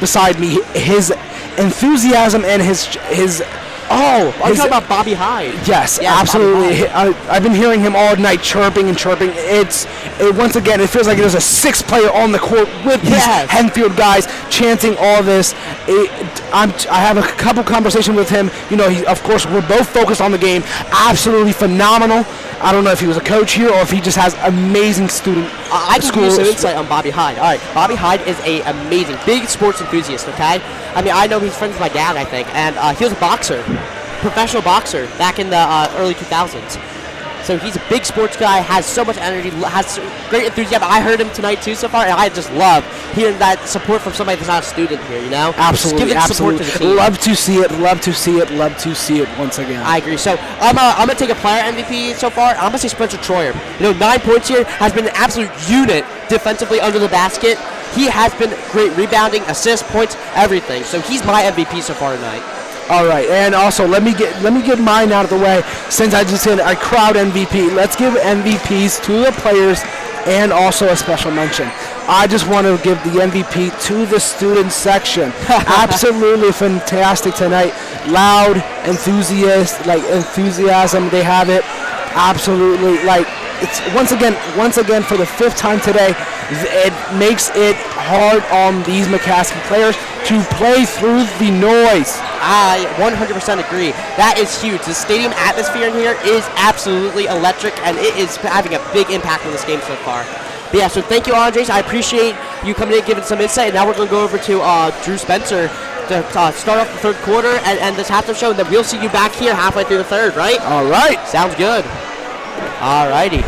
Speaker 4: beside me. His enthusiasm and his
Speaker 1: I'm talking about Bobby Hyde.
Speaker 4: Yes,
Speaker 1: Yeah,
Speaker 4: absolutely. I've been hearing him all night chirping and chirping. Once again, it feels like there's a sixth player on the court with these Hempfield guys chanting all this. I have a couple conversations with him. Of course, we're both focused on the game. Absolutely phenomenal. I don't know if he was a coach here or if he just has amazing student
Speaker 1: I can give you some insight on Bobby Hyde. All right, Bobby Hyde is a amazing, big sports enthusiast, okay? I mean, I know he's friends with my dad, I think, and he was a boxer, professional boxer back in the early 2000s. So he's a big sports guy, has so much energy, has great enthusiasm. I heard him tonight too so far, and I just love hearing that support from somebody that's not a student here,
Speaker 4: Absolutely,
Speaker 1: just give it support to the team.
Speaker 4: Love to see it, love to see it, love to see it once again.
Speaker 1: I agree. So I'm going to take a player MVP so far. I'm going to say Spencer Troyer. 9 points here, has been an absolute unit defensively under the basket. He has been great rebounding, assists, points, everything. So he's my MVP so far tonight.
Speaker 4: All right, and also let me get mine out of the way. Since I just said a crowd MVP, let's give MVPs to the players and also a special mention. I just want to give the MVP to the student section. Absolutely fantastic tonight. Loud, enthusiasm. They have it. Absolutely, it's once again for the fifth time today. It makes it hard on these McCaskey players to play through the noise.
Speaker 1: I 100% agree. That is huge. The stadium atmosphere in here is absolutely electric, and it is having a big impact on this game so far. But yeah, so thank you, Andres. I appreciate you coming in and giving some insight. And now we're going to go over to Drew Spencer to start off the third quarter and this halftime show, and then we'll see you back here halfway through the third, right?
Speaker 4: All right.
Speaker 1: Sounds good. All righty.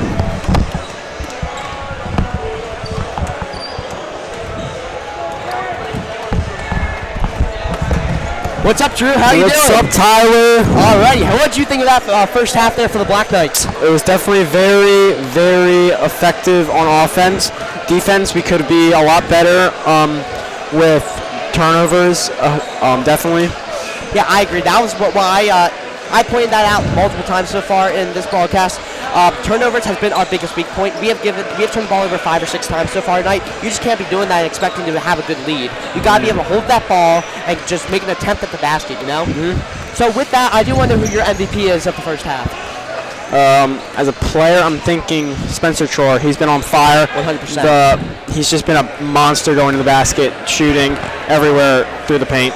Speaker 1: What's up, Drew? How you doing?
Speaker 2: What's up, Tyler?
Speaker 1: Alrighty. What did you think of that first half there for the Black Knights?
Speaker 2: It was definitely very, very effective on offense. Defense, we could be a lot better with turnovers, definitely.
Speaker 1: Yeah, I agree. That was what I pointed that out multiple times so far in this broadcast. Turnovers has been our biggest weak point. We have turned the ball over 5 or 6 times so far tonight. You just can't be doing that and expecting to have a good lead. You got to be able to hold that ball and just make an attempt at the basket, Mm-hmm. So with that, I do wonder who your MVP is of the first half.
Speaker 2: As a player, I'm thinking Spencer Troyer. He's been on fire.
Speaker 1: 100%.
Speaker 2: He's just been a monster going to the basket, shooting everywhere through the paint.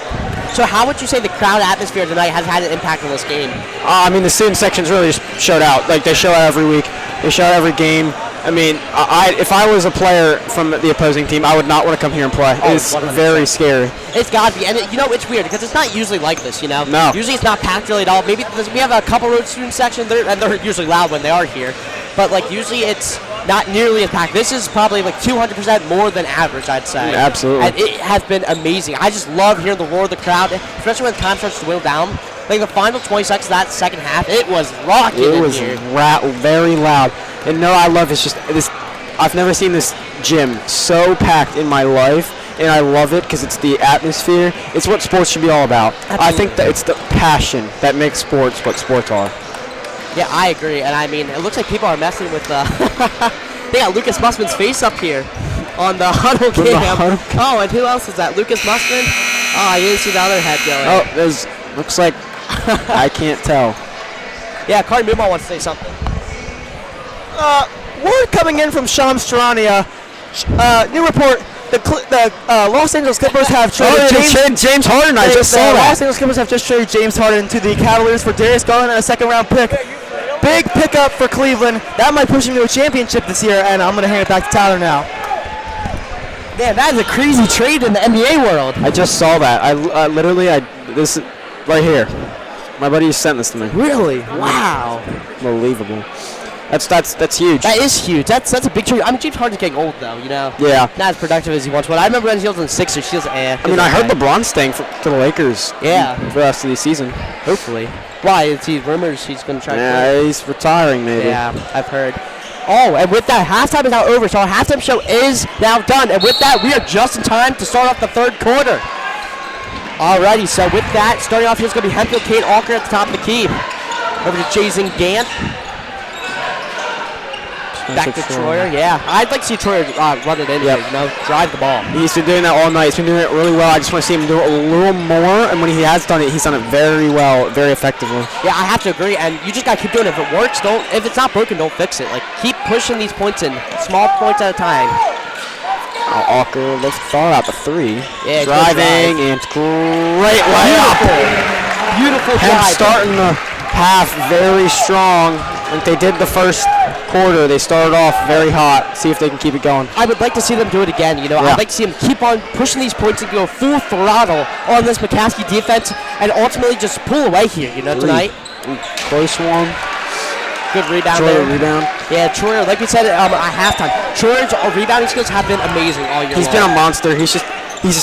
Speaker 1: So how would you say the crowd atmosphere tonight has had an impact on this game?
Speaker 2: I mean, the student sections really just showed out. Like, they show out every week. They show out every game. I mean, if I was a player from the opposing team, I would not want to come here and play. It's
Speaker 1: 100%.
Speaker 2: very scary.
Speaker 1: It's got to be. And, it's weird because it's not usually like this,
Speaker 2: No.
Speaker 1: Usually it's not packed really at all. Maybe we have a couple road student sections, and they're usually loud when they are here. But, usually it's not nearly as packed. This is probably like 200% more than average, I'd say.
Speaker 4: Absolutely.
Speaker 1: And it has been amazing. I just love hearing the roar of the crowd, especially when time starts to whittle down. Like the final 20 seconds of that second half, it was rocking in here.
Speaker 2: It was very loud. And no, I love it's just this. I've never seen this gym so packed in my life, and I love it because it's the atmosphere. It's what sports should be all about.
Speaker 1: Absolutely.
Speaker 2: I think that it's the passion that makes sports what sports are.
Speaker 1: Yeah, I agree. And I mean, it looks like people are messing with they got Lucas Mussman's face up here on the huddle cam. Oh, and who else is that? Lucas Mussman? Oh, I didn't see the other head going.
Speaker 2: Oh, there's looks like I can't tell.
Speaker 1: Yeah, Cartin Mummau wants to say something.
Speaker 2: Word coming in from Shams Charania. New report. The Los Angeles Clippers have traded James Harden. I just saw that. Los Angeles Clippers have just traded James Harden to the Cavaliers for Darius Garland and a second-round pick. Big pickup for Cleveland. That might push him to a championship this year, and I'm going to hand it back to Tyler now.
Speaker 1: Man, that is a crazy trade in the NBA world.
Speaker 2: I just saw that. I literally, this right here. My buddy sent this to me.
Speaker 1: Really? Wow.
Speaker 2: Unbelievable. That's huge.
Speaker 1: That is huge. That's a big trade. I mean, James Harden's getting old, though, you know?
Speaker 2: Yeah.
Speaker 1: Not as productive as he once was. I remember when he was in Sixers, he was
Speaker 2: I mean, I heard LeBron's staying to the Lakers.
Speaker 1: Yeah.
Speaker 2: For the rest of the season.
Speaker 1: Hopefully. Why? Is he rumors he's going to try
Speaker 2: to he's retiring, maybe.
Speaker 1: Yeah, I've heard. Oh, and with that, halftime is now over, so our halftime show is now done. And with that, we are just in time to start off the third quarter. Alrighty, so with that, starting off here is going to be Hempfield, Kate Alker at the top of the key. Over to Jason Gant. Back to Troyer, yeah. I'd like to see Troyer run it in here, you know, drive the ball.
Speaker 2: He's been doing that all night. He's been doing it really well. I just want to see him do it a little more, and when he has done it, he's done it very well, very effectively.
Speaker 1: Yeah, I have to agree, and you just got to keep doing it. If it works, if it's not broken, don't fix it. Like, keep pushing these points in, small points at a time.
Speaker 2: Alker looks far out the three.
Speaker 1: Yeah,
Speaker 2: driving, and great layup.
Speaker 1: Beautiful drive.
Speaker 2: Starting the half very strong. Like they did the first quarter, they started off very hot. See if they can keep it going.
Speaker 1: I would like to see them do it again. You know, I'd like to see them keep on pushing these points and go full throttle on this McCaskey defense, and ultimately just pull away here. You know, tonight.
Speaker 2: Close one.
Speaker 1: Good rebound
Speaker 2: Troyer
Speaker 1: there.
Speaker 2: Rebound.
Speaker 1: Yeah, Troyer, like we said at halftime, Troyer's rebounding skills have been amazing all year long.
Speaker 2: He's been a monster. He's just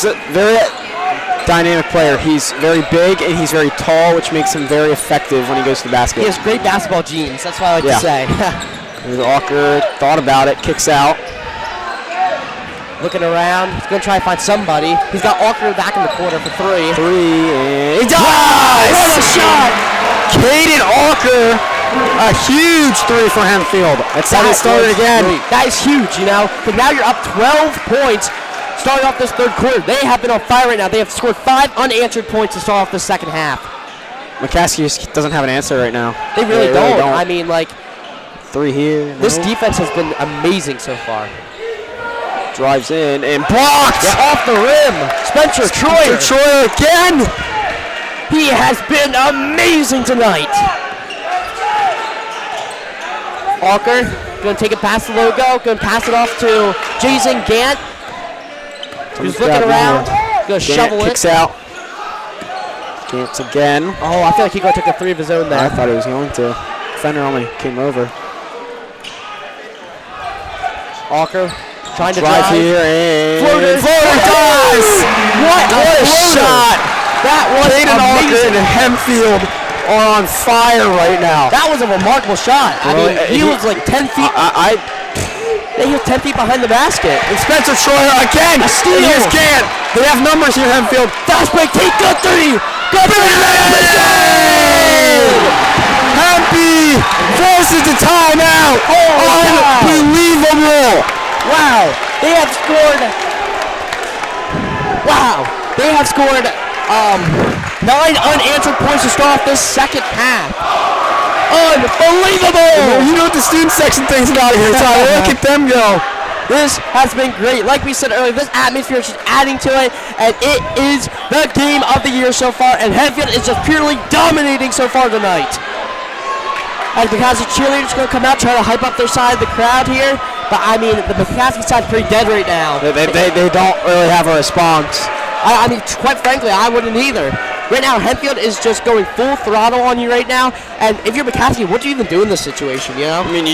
Speaker 2: a very dynamic player. He's very big and he's very tall, which makes him very effective when he goes to the basket.
Speaker 1: He has great basketball genes. That's what I like to say.
Speaker 2: Walker thought about it, kicks out.
Speaker 1: Looking around, he's going to try to find somebody. He's got Alker back in the corner for three.
Speaker 2: And he does!
Speaker 1: What a shot!
Speaker 2: Caden Alker, a huge three for Hempfield. That's how they started again.
Speaker 1: Great. That is huge, you know, because now you're up 12 points starting off this third quarter. They have been on fire right now. They have scored 5 unanswered points to start off the second half.
Speaker 2: McCaskey just doesn't have an answer right now.
Speaker 1: They really don't. I mean, like,
Speaker 2: three here.
Speaker 1: This defense has been amazing so far.
Speaker 2: Drives in and blocked!
Speaker 1: Yeah, off the rim. Spencer Troyer.
Speaker 2: Troyer again!
Speaker 1: He has been amazing tonight. Alker going to take it past the logo. Going to pass it off to Jason Gant. He's looking around. Going to shovel it.
Speaker 2: Kicks out. Gant again.
Speaker 1: Oh, I feel like he going to take a three of his own there.
Speaker 2: I thought he was going to. Defender only came over.
Speaker 1: Alker trying to
Speaker 2: drive here and
Speaker 1: floater
Speaker 2: does!
Speaker 1: What a shot! That was
Speaker 2: Caden Alker
Speaker 1: amazing.
Speaker 2: and Hempfield are on fire right now.
Speaker 1: That was a remarkable shot. I mean, he was like 10 feet. He was 10 feet behind the basket.
Speaker 2: And Spencer Troyer again.
Speaker 1: A steal.
Speaker 2: Here's Gant. They have numbers here, Hempfield.
Speaker 1: Fast break, take good three. Good three.
Speaker 2: Hempy forces the timeout. Unbelievable.
Speaker 1: Wow. They have scored 9 unanswered points to start off this second half. Unbelievable.
Speaker 2: You know what the student section thinks about it here, Tyler. Look at them go.
Speaker 1: This has been great. Like we said earlier, this atmosphere is just adding to it, and it is the game of the year so far, and Hempfield is just purely dominating so far tonight. As McCaskey cheerleaders going to come out, try to hype up their side of the crowd here, but I mean, the McCaskey side's pretty dead right now.
Speaker 2: They don't really have a response.
Speaker 1: I mean, quite frankly, I wouldn't either. Right now, Hempfield is just going full throttle on you right now, and if you're McCaskey, what do you even do in this situation, you know?
Speaker 2: I mean,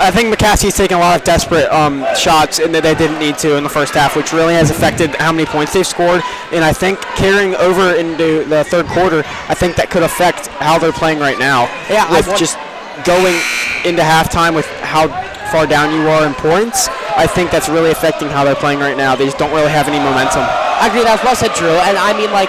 Speaker 2: I think McCaskey's taken a lot of desperate shots and that they didn't need to in the first half, which really has affected how many points they've scored. And I think carrying over into the third quarter, I think that could affect how they're playing right now.
Speaker 1: Yeah,
Speaker 2: with just going into halftime with how far down you are in points, I think that's really affecting how they're playing right now. They just don't really have any momentum.
Speaker 1: I agree. That was well said, Drew. And I mean, like,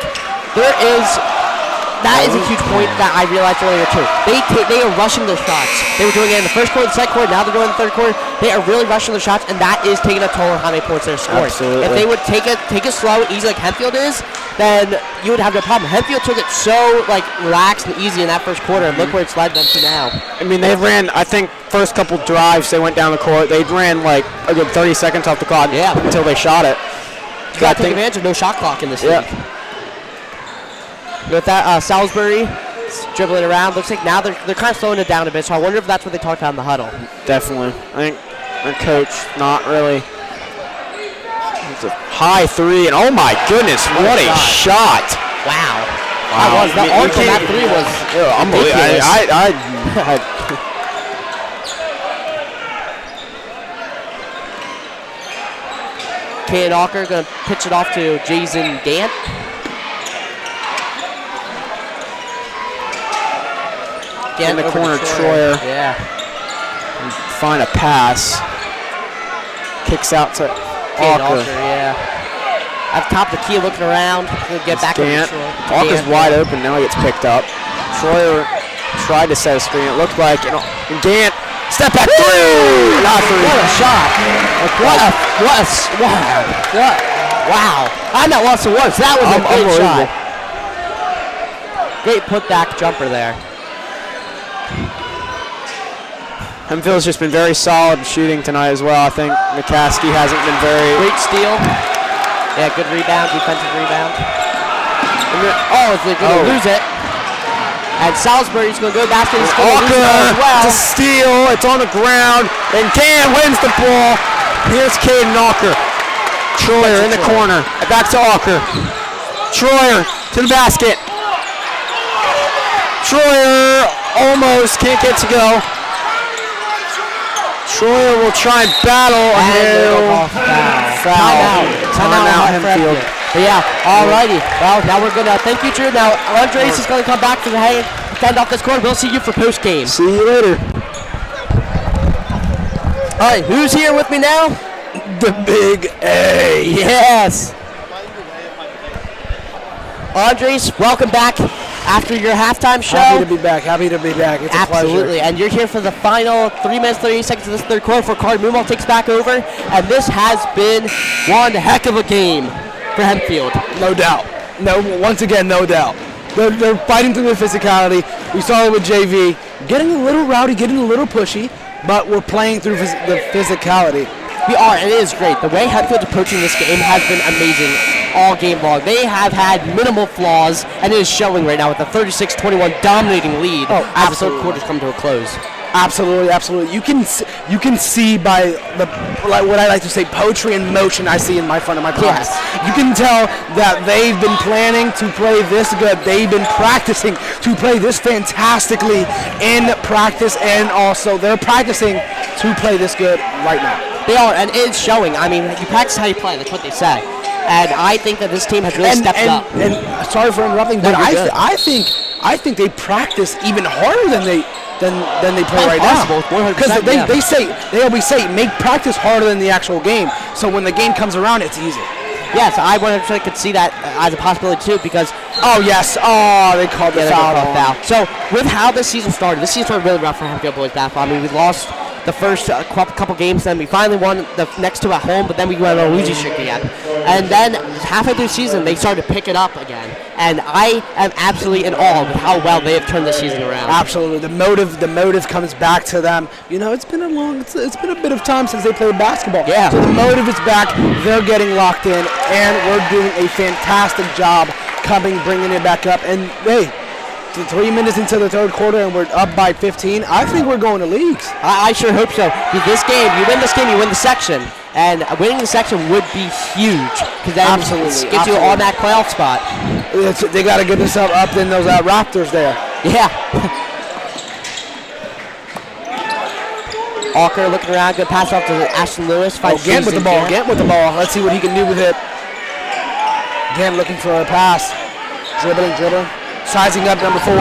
Speaker 1: that is a huge point that I realized earlier too. They are rushing their shots. They were doing it in the first quarter, the second quarter, now they're doing it in the third quarter. They are really rushing their shots, and that is taking a toll on how many points they're scoring.
Speaker 2: Absolutely.
Speaker 1: If they would take it slow and easy like Hempfield is, then you would have no problem. Hempfield took it so like relaxed and easy in that first quarter, and look where it's led them to now.
Speaker 2: I mean, they ran, I think, first couple drives they went down the court. They ran like a good 30 seconds off the clock until they shot it.
Speaker 1: You got to take advantage of no shot clock in this league. With that, Salisbury dribbling around. Looks like now they're kind of slowing it down a bit, so I wonder if that's what they talked about in the huddle.
Speaker 2: Definitely. I think their coach not really. It's a high three, and oh my goodness, what a shot.
Speaker 1: Wow. That arc on that three was
Speaker 2: unbelievable.
Speaker 1: Kane Walker going to pitch it off to Jason Gant.
Speaker 2: In the corner, Troyer.
Speaker 1: Yeah.
Speaker 2: And find a pass. Over out to Walker.
Speaker 1: Yeah. At the top of the key, looking around. He'll get back
Speaker 2: Gant. Walker's wide open. Now he gets picked up. Troyer tried to set a screen. It looked like, and Gant, step back through. Not through.
Speaker 1: What a shot. Wow. I'm at loss of words. That was a great shot. Great putback jumper there.
Speaker 2: Hempfield's just been very solid shooting tonight as well. I think McCaskey hasn't been very...
Speaker 1: Great steal. Yeah, good rebound, defensive rebound. Oh, they're going to lose it. And Salisbury's going to go basket. He's going to lose it as well.
Speaker 2: It's a steal. It's on the ground. And Can wins the ball. Here's Caden Walker. Troyer in the corner. Back to Walker. Troyer to the basket. Troyer almost can't get to go. Troyer will try and battle. Timeout, Hempfield.
Speaker 1: But yeah, alrighty. Well, now we're going to thank you, Drew. Now, Andres is going to come back to the end off this court. We'll see you for post game.
Speaker 2: See you later.
Speaker 1: Alright, who's here with me now?
Speaker 4: The Big A.
Speaker 1: Yes. Andres, welcome back after your halftime show.
Speaker 4: Happy to be back. It's a pleasure.
Speaker 1: Absolutely. And you're here for the final 3 minutes, 30 seconds of this third quarter for Mummau takes back over. And this has been one heck of a game for Hempfield.
Speaker 4: No doubt. Once again, no doubt. They're fighting through the physicality. We saw it with JV. Getting a little rowdy, getting a little pushy, but we're playing through the physicality.
Speaker 1: We are, and it is great. The way Hempfield's approaching this game has been amazing all game long. They have had minimal flaws, and it is showing right now with a 36-21 dominating lead as the third quarter's come to a close.
Speaker 4: Absolutely. You can see by what I like to say, poetry in motion I see in my front of my class.
Speaker 1: Yes.
Speaker 4: You can tell that they've been planning to play this good. They've been practicing to play this fantastically in practice, and also they're practicing to play this good right now.
Speaker 1: They are, and it's showing. I mean, you practice how you play. That's what they say. And I think that this team has really stepped up.
Speaker 4: And sorry for interrupting, but I think they practice even harder than they play right now. Because they always say make practice harder than the actual game. So when the game comes around, it's easy.
Speaker 1: Yes, I 100% could see that as a possibility too, because
Speaker 4: they called the foul.
Speaker 1: So with how this season started really rough for Hempfield boys basketball. I mean, we lost the first couple games, then we finally won the next two at home, but then we went on a losing streak again. And then halfway through the season, they started to pick it up again. And I am absolutely in awe with how well they have turned the season around.
Speaker 4: Absolutely, the motive comes back to them. You know, it's been a bit of time since they played basketball.
Speaker 1: Yeah.
Speaker 4: So the motive is back. They're getting locked in, and we're doing a fantastic job bringing it back up. And hey, 3 minutes into the third quarter and we're up by 15. I think we're going to leagues.
Speaker 1: I sure hope so. Because you win this game, you win the section. And winning the section would be huge. Because then it gets you an automatic playoff spot.
Speaker 4: They got to get themselves up in those Raptors there.
Speaker 1: Yeah. Walker looking around, good pass off to Ashton Lewis.
Speaker 4: Gant with the ball. Gant with the ball. Let's see what he can do with it. Gant looking for a pass. Dribbling. Sizing up number 4.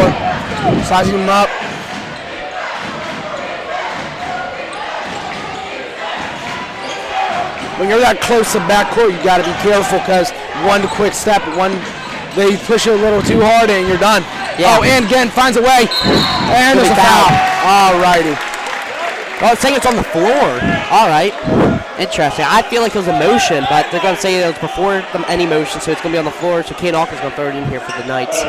Speaker 4: Sizing him up. When you're that close to backcourt, you got to be careful because one quick step, they push you a little too hard and you're done.
Speaker 1: Yeah.
Speaker 4: Oh, and again finds a way. And there's a foul. All righty.
Speaker 1: Oh, it's saying it's on the floor. All right. Interesting. I feel like it was a motion, but they're going to say it was before any motion, so it's going to be on the floor. So Kane Walker's going to throw it in here for the Knights.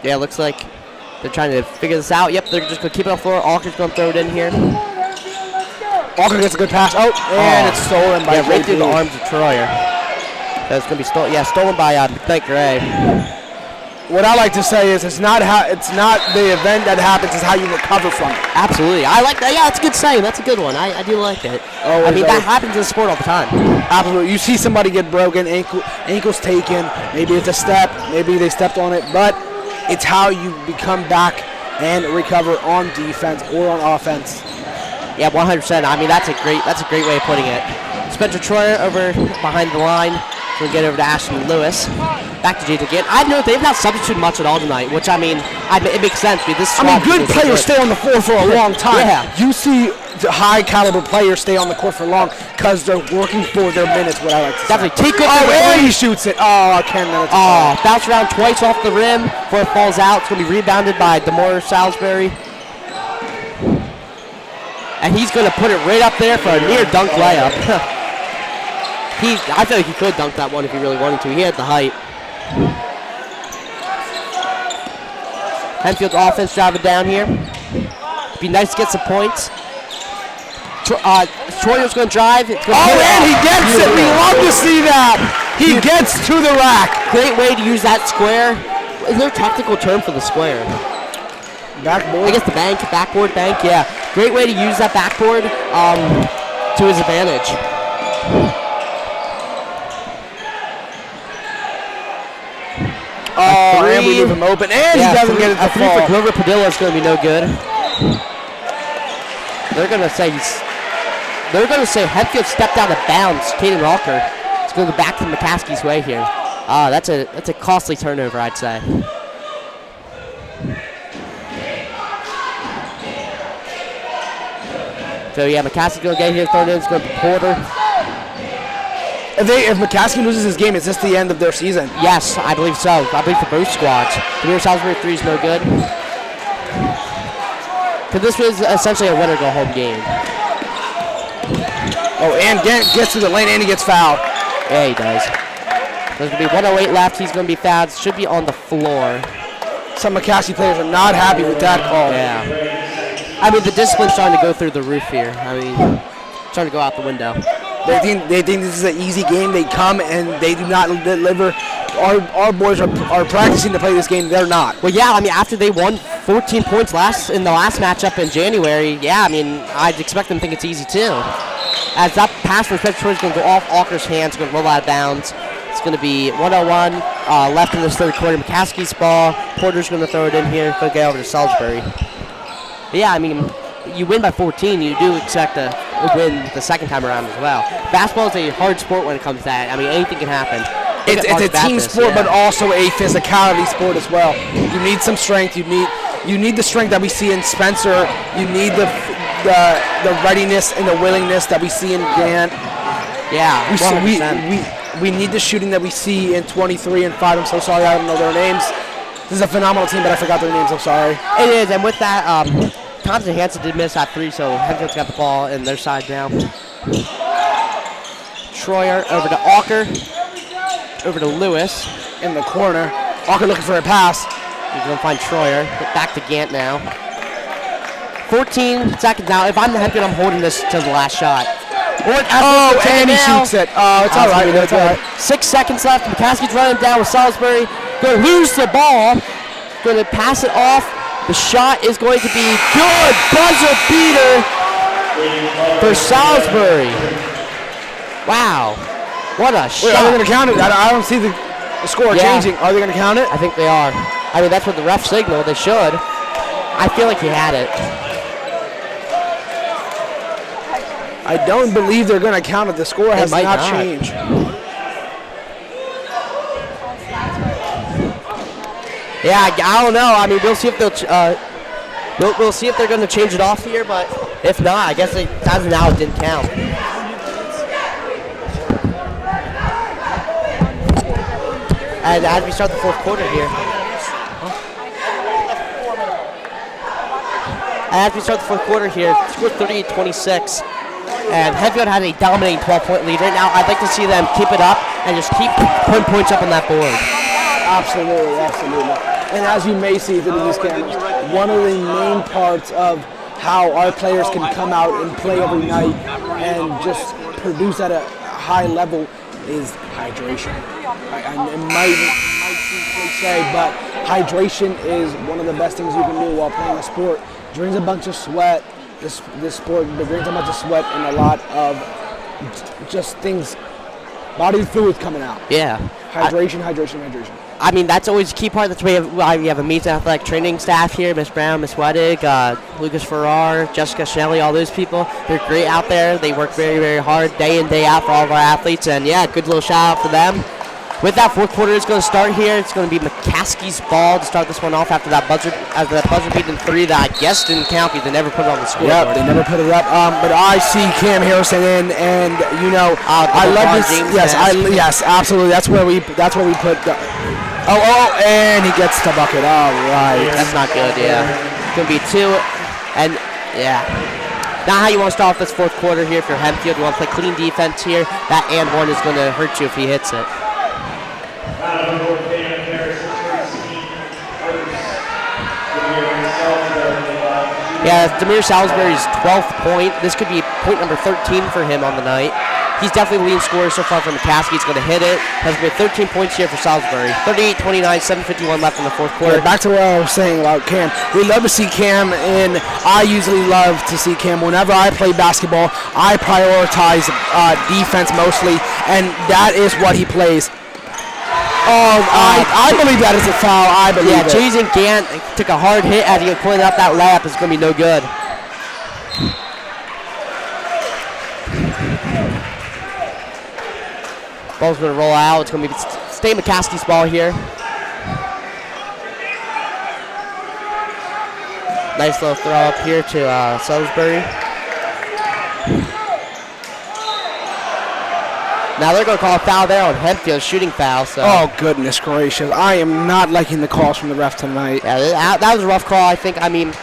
Speaker 1: Yeah, it looks like they're trying to figure this out. Yep, they're just going to keep it on the floor. Walker's going to throw it in here.
Speaker 4: Walker gets a good pass. And it's stolen by
Speaker 1: right through the arms of Troyer. So it's going to be stolen. Yeah, stolen by Gray.
Speaker 4: What I like to say is it's not the event that happens, it's how you recover from it.
Speaker 1: Absolutely. I like that. Yeah, that's a good saying. That's a good one. I do like it. That happens in sport all the time.
Speaker 4: Absolutely. You see somebody get broken, ankles taken, maybe it's a step, maybe they stepped on it, but it's how you become back and recover on defense or on offense.
Speaker 1: Yeah, 100%. I mean, that's a great way of putting it. Spencer Troyer over behind the line. We'll get over to Ashton Lewis. Back to Jason again. I know they've not substituted much at all tonight, which it makes sense.
Speaker 4: Good players stay on the floor for a long time.
Speaker 1: Yeah.
Speaker 4: You see the high caliber players stay on the court for long because they're working for their minutes. What I like to say.
Speaker 1: Definitely take it.
Speaker 4: And he shoots it. Ken.
Speaker 1: Bounce around twice off the rim before it falls out. It's going to be rebounded by DeMore Salisbury. And he's going to put it right up there for a near dunk layup. I feel like he could dunk that one if he really wanted to. He had the height. Hempfield offense driving down here. Be nice to get some points. Troyer's going to drive.
Speaker 4: And he gets it. We love to see that. He gets to the rack.
Speaker 1: Great way to use that square. Is there a technical term for the square?
Speaker 4: Backboard?
Speaker 1: I guess the backboard bank, yeah. Great way to use that backboard to his advantage.
Speaker 4: And we leave him open, and he doesn't get it to fall.
Speaker 1: For Glover Padilla is going to be no good. They're going to say Hempfield stepped out of bounds. Caden Walker. It's going to go back to McCaskey's way here. That's a costly turnover, I'd say. So yeah, McCaskey's going to get here, thrown in. It's going to be Porter.
Speaker 4: If McCaskey loses his game, is this the end of their season?
Speaker 1: Yes, I believe so. I believe for both squads. DeMere Salisbury 3 is no good. Because this was essentially a winner-go-home game.
Speaker 4: And gets to the lane and he gets fouled.
Speaker 1: Yeah, he does. There's going to be 1:08 left. He's going to be fouled. Should be on the floor.
Speaker 4: Some McCaskey players are not happy with that call.
Speaker 1: Yeah. I mean, the discipline's starting to go through the roof here. I mean, starting to go out the window.
Speaker 4: They think this is an easy game. They come and they do not deliver. Our boys are practicing to play this game. They're not.
Speaker 1: Well, yeah, I mean, after they won 14 points in the last matchup in January, yeah, I mean, I'd expect them to think it's easy too. As that pass from Spencer is going to go off Walker's hands, going to roll out of bounds. It's going to be 1:01 left in this third quarter. McCaskey's ball. Porter's going to throw it in here. Go get over to Salisbury. But yeah, I mean, you win by 14, you do expect to win the second time around as well. Basketball is a hard sport when it comes to that. I mean, anything can happen.
Speaker 4: It's a team sport, but also a physicality sport as well. You need some strength. You need the strength that we see in Spencer. You need the readiness and the willingness that we see in Gant.
Speaker 1: Yeah,
Speaker 4: we need the shooting that we see in 23 and 5. I'm so sorry, I don't know their names. This is a phenomenal team, but I forgot their names. I'm sorry.
Speaker 1: It is, and with that, Thompson Hansen did miss that 3, so Hempfield's got the ball in their side now. Troyer over to Walker. Over to Lewis.
Speaker 4: In the corner. Walker looking for a pass.
Speaker 1: He's going to find Troyer. Get back to Gant now. 14 seconds now. If I'm the Hempfield, I'm holding this to the last shot.
Speaker 4: And he shoots it. It's all right. It's all right.
Speaker 1: 6 seconds left. McCaskey's running down with Salisbury. Going to lose the ball. Going to pass it off. The shot is going to be good. Buzzer beater for Salisbury. Wow. What a shot.
Speaker 4: Wait, are they going to count it? I don't see the score changing. Are they going to count it?
Speaker 1: I think they are. I mean, that's what the ref signaled. They should. I feel like he had it.
Speaker 4: I don't believe they're going to count it. The score has not changed.
Speaker 1: Yeah, I don't know. I mean, we'll see if they'll we'll see if they're going to change it off here, but if not, I guess as of now it didn't count. And as we start the fourth quarter here. As we start the fourth quarter here, score 38-26. And Hempfield had a dominating 12-point lead. Right now, I'd like to see them keep it up and just keep putting points up on that board.
Speaker 4: Absolutely, absolutely. And as you may see through these cameras, one of the main parts of how our players can come out and play every night and just produce at a high level is hydration. It might seem cliche, but hydration is one of the best things you can do while playing a sport. It brings a bunch of sweat. This sport brings a bunch of sweat and a lot of just things, body fluids coming out.
Speaker 1: Yeah.
Speaker 4: Hydration.
Speaker 1: I mean, that's always a key part. That's why we have amazing athletic training staff here. Miss Brown, Miss Weddig, Lucas Farrar, Jessica Shelley, all those people. They're great out there. They work very, very hard day in, day out for all of our athletes. And, yeah, good little shout out for them. With that, fourth quarter is going to start here. It's going to be McCaskey's ball to start this one off after that buzzer beating three that I guess didn't count because they never put it on the scoreboard.
Speaker 4: Yep, they never put it up. But I see Cam Harrison in, and you know, I love this. Yes, absolutely. That's where we put. And he gets the bucket. All right.
Speaker 1: That's not good. Yeah, it's going to be two, and yeah. Not how you want to start off this fourth quarter here. If you're Hempfield, you want to play clean defense here. That and one is going to hurt you if he hits it. Yeah, Demir Salisbury's 12th point. This could be point number 13 for him on the night. He's definitely the leading scorer so far from McCaskey. He's going to hit it. Has been 13 points here for Salisbury. 38-29, 7:51 left in the fourth quarter.
Speaker 4: Yeah, back to what I was saying about Cam. We love to see Cam in. I usually love to see Cam. Whenever I play basketball, I prioritize defense mostly, and that is what he plays. I believe that is a foul. I believe it.
Speaker 1: Jason Gant took a hard hit as he was pulling up that layup. It's going to be no good. Ball's going to roll out. It's going to be State McCaskey's ball here. Nice little throw up here to Salisbury. Now they're going to call a foul there on Hempfield, shooting foul. So.
Speaker 4: Oh, goodness gracious. I am not liking the calls from the ref tonight.
Speaker 1: Yeah, that was a rough call, I think. I mean,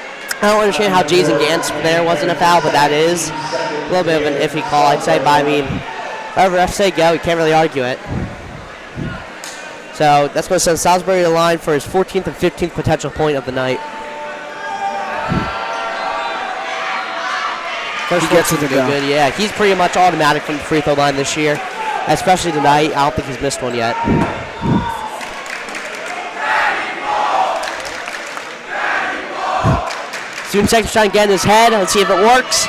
Speaker 1: I don't understand how Jason Gantz there wasn't a foul, but that is a little bit of an iffy call, I'd say. But, I mean, whatever refs say go, you can't really argue it. So that's going to send Salisbury to the line for his 14th and 15th potential point of the night. First
Speaker 4: he gets it to go.
Speaker 1: Good. Yeah, he's pretty much automatic from the free throw line this year. Especially tonight, I don't think he's missed one yet. Student section trying to get in his head. Let's see if it works.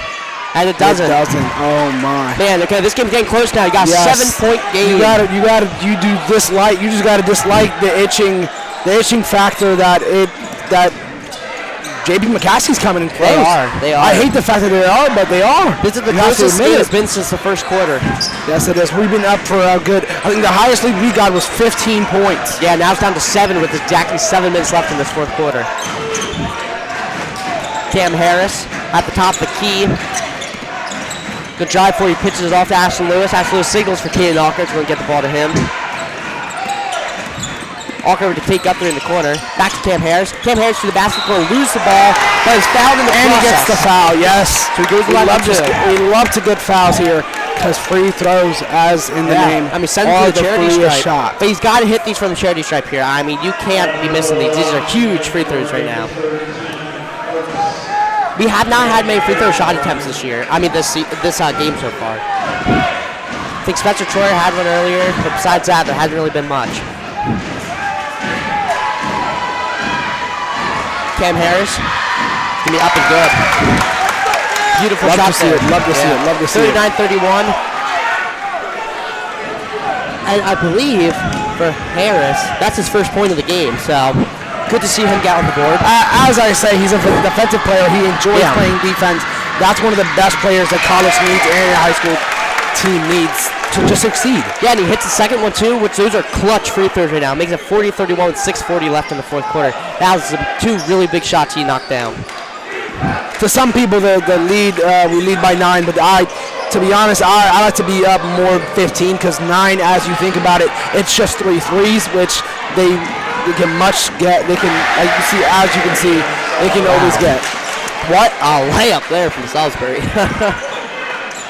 Speaker 1: And it doesn't.
Speaker 4: It doesn't. Oh my.
Speaker 1: Man, okay, this game's getting close now. You got a 7-point game.
Speaker 4: You just gotta dislike the itching factor that JP McCaskey's coming in close.
Speaker 1: They are.
Speaker 4: I hate the fact that they are, but they are.
Speaker 1: This is the closest game it's been since the first quarter.
Speaker 4: Yes, it is. We've been up for a good, I think the highest lead we got was 15 points.
Speaker 1: Yeah, now it's down to 7 with exactly 7 minutes left in this fourth quarter. Cam Harris at the top of the key. Good drive for you. Pitches it off to Ashton Lewis. Ashton Lewis signals for Kaden Alker. It's going to get the ball to him. Alker to take up there in the corner. Back to Cam Harris. Cam Harris to the basket, going to lose the ball, but he's fouled in the process.
Speaker 4: And he gets the foul, yes.
Speaker 1: So he goes we
Speaker 4: love to get fouls here because free throws, as in the name,
Speaker 1: I mean, send him to the charity stripe. But he's got to hit these from the charity stripe here. I mean, you can't be missing these. These are huge free throws right now. We have not had many free throw shot attempts this year. I mean, this game so far. I think Spencer Troyer had one earlier, but besides that, there hasn't really been much. Cam Harris. It's going to be up and good. Beautiful
Speaker 4: Love
Speaker 1: shot
Speaker 4: to see
Speaker 1: there.
Speaker 4: it. Love to see it. Love to see it.
Speaker 1: 39-31. And I believe for Harris, that's his first point of the game. So good to see him get on the board.
Speaker 4: As I say, he's a defensive player. He enjoys playing defense. That's one of the best players that college needs and a high school team needs to just succeed.
Speaker 1: Yeah, and he hits the second one too, which those are clutch free throws right now. Makes it 40-31 with 6:40 left in the fourth quarter. That was two really big shots he knocked down.
Speaker 4: To some people, the lead we lead by 9, but to be honest, I like to be up more 15 because 9, as you think about it, it's just 3 threes, which they can much get. They can, as you can see, they can always get.
Speaker 1: What a layup there from Salisbury.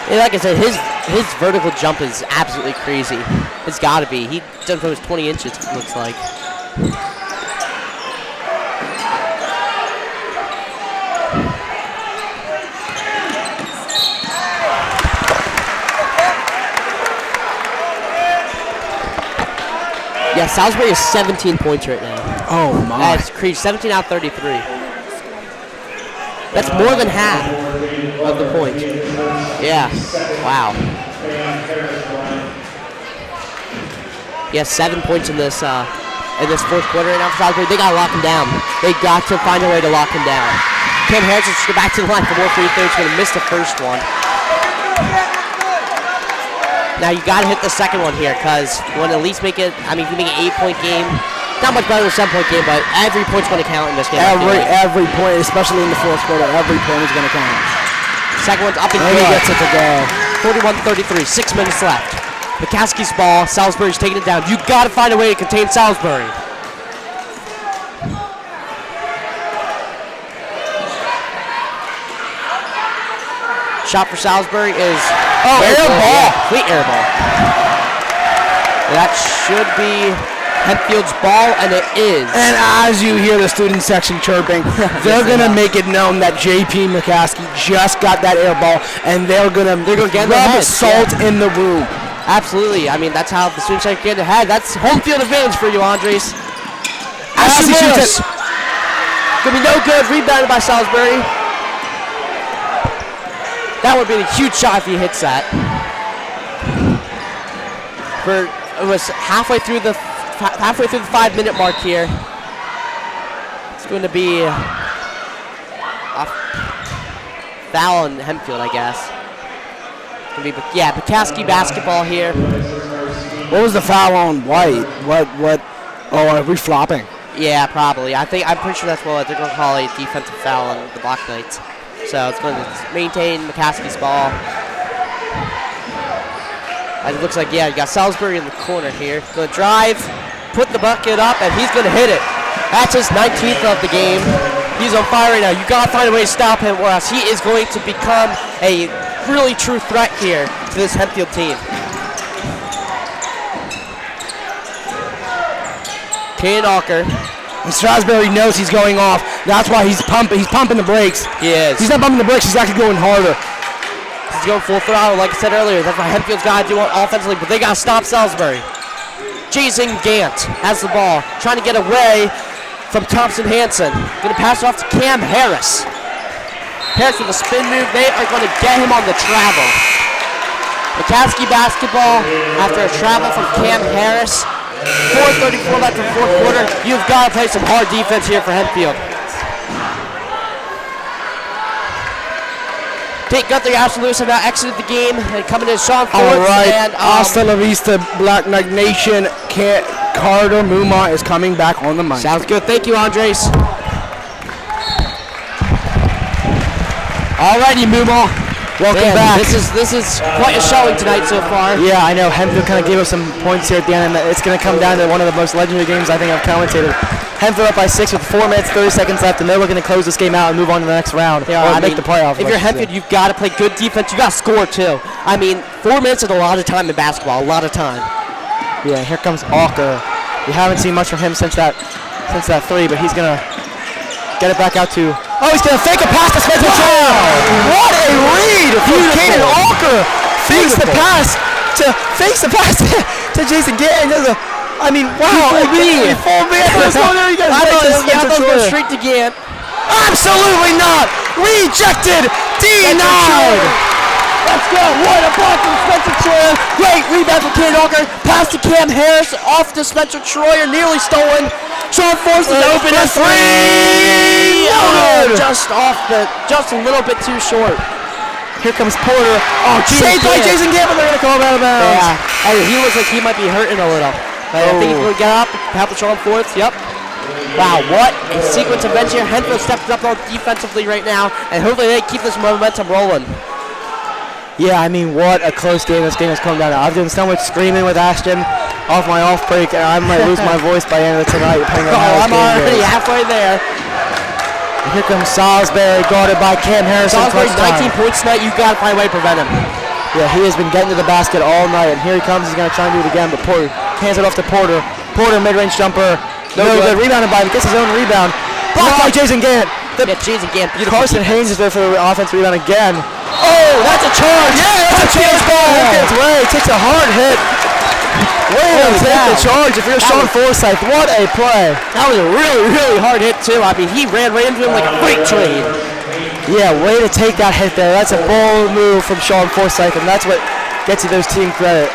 Speaker 1: Yeah, like I said, his vertical jump is absolutely crazy. It's got to be. He jumped almost 20 inches, it looks like. Yeah, Salisbury is 17 points right now.
Speaker 4: Oh my!
Speaker 1: That's crazy. 17 out of 33. That's more than half of the points. Yeah. Wow. Yeah, 7 points in this fourth quarter right now for Salisbury. They got to lock him down. They got to find a way to lock him down. Cam Harris is going back to the line for more free throws. He's going to miss the first one. Now you got to hit the second one here because you want to at least make it. I mean, if you make an 8-point game, not much better than a 7-point game, but every point's going to count in this game.
Speaker 4: Every point, especially in the fourth quarter, every point is going to count.
Speaker 1: Second one's up and
Speaker 4: He
Speaker 1: good.
Speaker 4: gets it to go.
Speaker 1: 41-33, 6 minutes left. McCaskey's ball. Salisbury's taking it down. You got to find a way to contain Salisbury. Shot for Salisbury is air ball. Complete air ball. That should be Hempfield's ball, and it is.
Speaker 4: And as you hear the student section chirping, they're going to make it known that JP McCaskey just got that air ball, and they're going to
Speaker 1: get
Speaker 4: rub salt in the room.
Speaker 1: Absolutely. I mean, that's how the student section get ahead. That's home field advantage for you, Andres.
Speaker 4: As he shoots it.
Speaker 1: Gonna be no good. Rebounded by Salisbury. That would be a huge shot if he hits that. It was halfway through the 5-minute mark here. It's going to be a foul in Hempfield, I guess. It's going to be, yeah, McCaskey basketball here.
Speaker 4: What was the foul on White? What? Oh, are we flopping?
Speaker 1: Yeah, probably. I'm pretty sure that's what they're going to call a defensive foul on the Black Knights. So it's going to maintain McCaskey's ball. It looks like, yeah, you got Salisbury in the corner here. Going to drive, put the bucket up, and he's going to hit it. That's his 19th of the game. He's on fire right now. You got to find a way to stop him, or else he is going to become a really true threat here to this Hempfield team. Kane Alker.
Speaker 4: And Strasburg knows he's going off. That's why he's pumping. He's pumping the brakes.
Speaker 1: He is.
Speaker 4: He's not pumping the brakes. He's actually going harder.
Speaker 1: He's going full throttle, like I said earlier. That's what Hempfield's got to do offensively, but they got to stop Salisbury. Jason Gant has the ball, trying to get away from Thompson Hansen. Going to pass it off to Cam Harris. Harris with a spin move. They are going to get him on the travel. McCaskey basketball after a travel from Cam Harris. 4:34 left in the fourth quarter. You've got to play some hard defense here for Hempfield. Guthrie Ashton Lewis have now exited the game and coming in Sean Ford.
Speaker 4: All right,
Speaker 1: and
Speaker 4: hasta la vista, Black Knight Nation. Carter Mummau is coming back on the mic.
Speaker 1: Sounds good. Thank you, Andres. Alrighty, Mummau.
Speaker 2: Welcome back.
Speaker 1: This is quite a showing tonight so far.
Speaker 2: Yeah, I know. Hempfield kind of gave us some points here at the end, and it's going to come down to one of the most legendary games I think I've commentated. Hempfield up by 6 with 4 minutes, 30 seconds left, and they're looking to close this game out and move on to the next round.
Speaker 1: Yeah,
Speaker 2: or make the playoffs.
Speaker 1: If you're Hempfield, you've got to play good defense. You got to score too. I mean, 4 minutes is a lot of time in basketball. A lot of time.
Speaker 2: Yeah, here comes Alker. We haven't seen much from him since that three, but he's gonna get it back out to. Oh, he's gonna fake a pass to Spencer Chow. What a read from Caden Alker. Fakes the pass to Jason Gant. I mean, wow.
Speaker 1: Full man.
Speaker 2: There he goes.
Speaker 1: I thought it was straight to Gant.
Speaker 2: Absolutely not! Rejected! Denied!
Speaker 1: Let's go. What a block from Spencer Troyer. Great rebound from Caden Walker. Pass to Cam Harris. Off to Spencer Troyer. Nearly stolen. Sean Force is open at three. Oh, just a little bit too short.
Speaker 2: Here comes Porter. Oh, saved by Jason Gamble. They're going to call him out of bounds.
Speaker 1: Yeah. Hey, he looks like he might be hurting a little. But I think he's going to get up. Have the Sean Force. Yep. Wow, what a sequence of events here. Hempfield steps up on defensively right now, and hopefully they keep this momentum rolling.
Speaker 2: Yeah, I mean, what a close game this game has come down to. I've done so much screaming with Ashton off my off break, and I might lose my voice by the end of tonight. Depending on how
Speaker 1: I'm already halfway there.
Speaker 2: And here comes Salisbury, guarded by Cam Harrison.
Speaker 1: Salisbury's 19 points tonight. You've got to find a way to prevent him.
Speaker 2: Yeah, he has been getting to the basket all night, and here he comes. He's going to try and do it again, but Porter hands it off to Porter. Porter, mid-range jumper. No good. Rebounded by him. Gets his own rebound. Blocked by Jason Gant.
Speaker 1: Jason Gant, beautiful.
Speaker 2: Carson Haynes is there for the offensive rebound again.
Speaker 1: Oh, that's a charge.
Speaker 2: Yeah, that's a chance ball. He takes a hard hit. Way to take the charge if you're Sean Forsythe. What a play.
Speaker 1: That was a really, really hard hit, too. I mean, he ran right into him like a freight train.
Speaker 2: Yeah, way to take that hit there. That's a bold move from Sean Forsythe, and that's what gets you those team credit.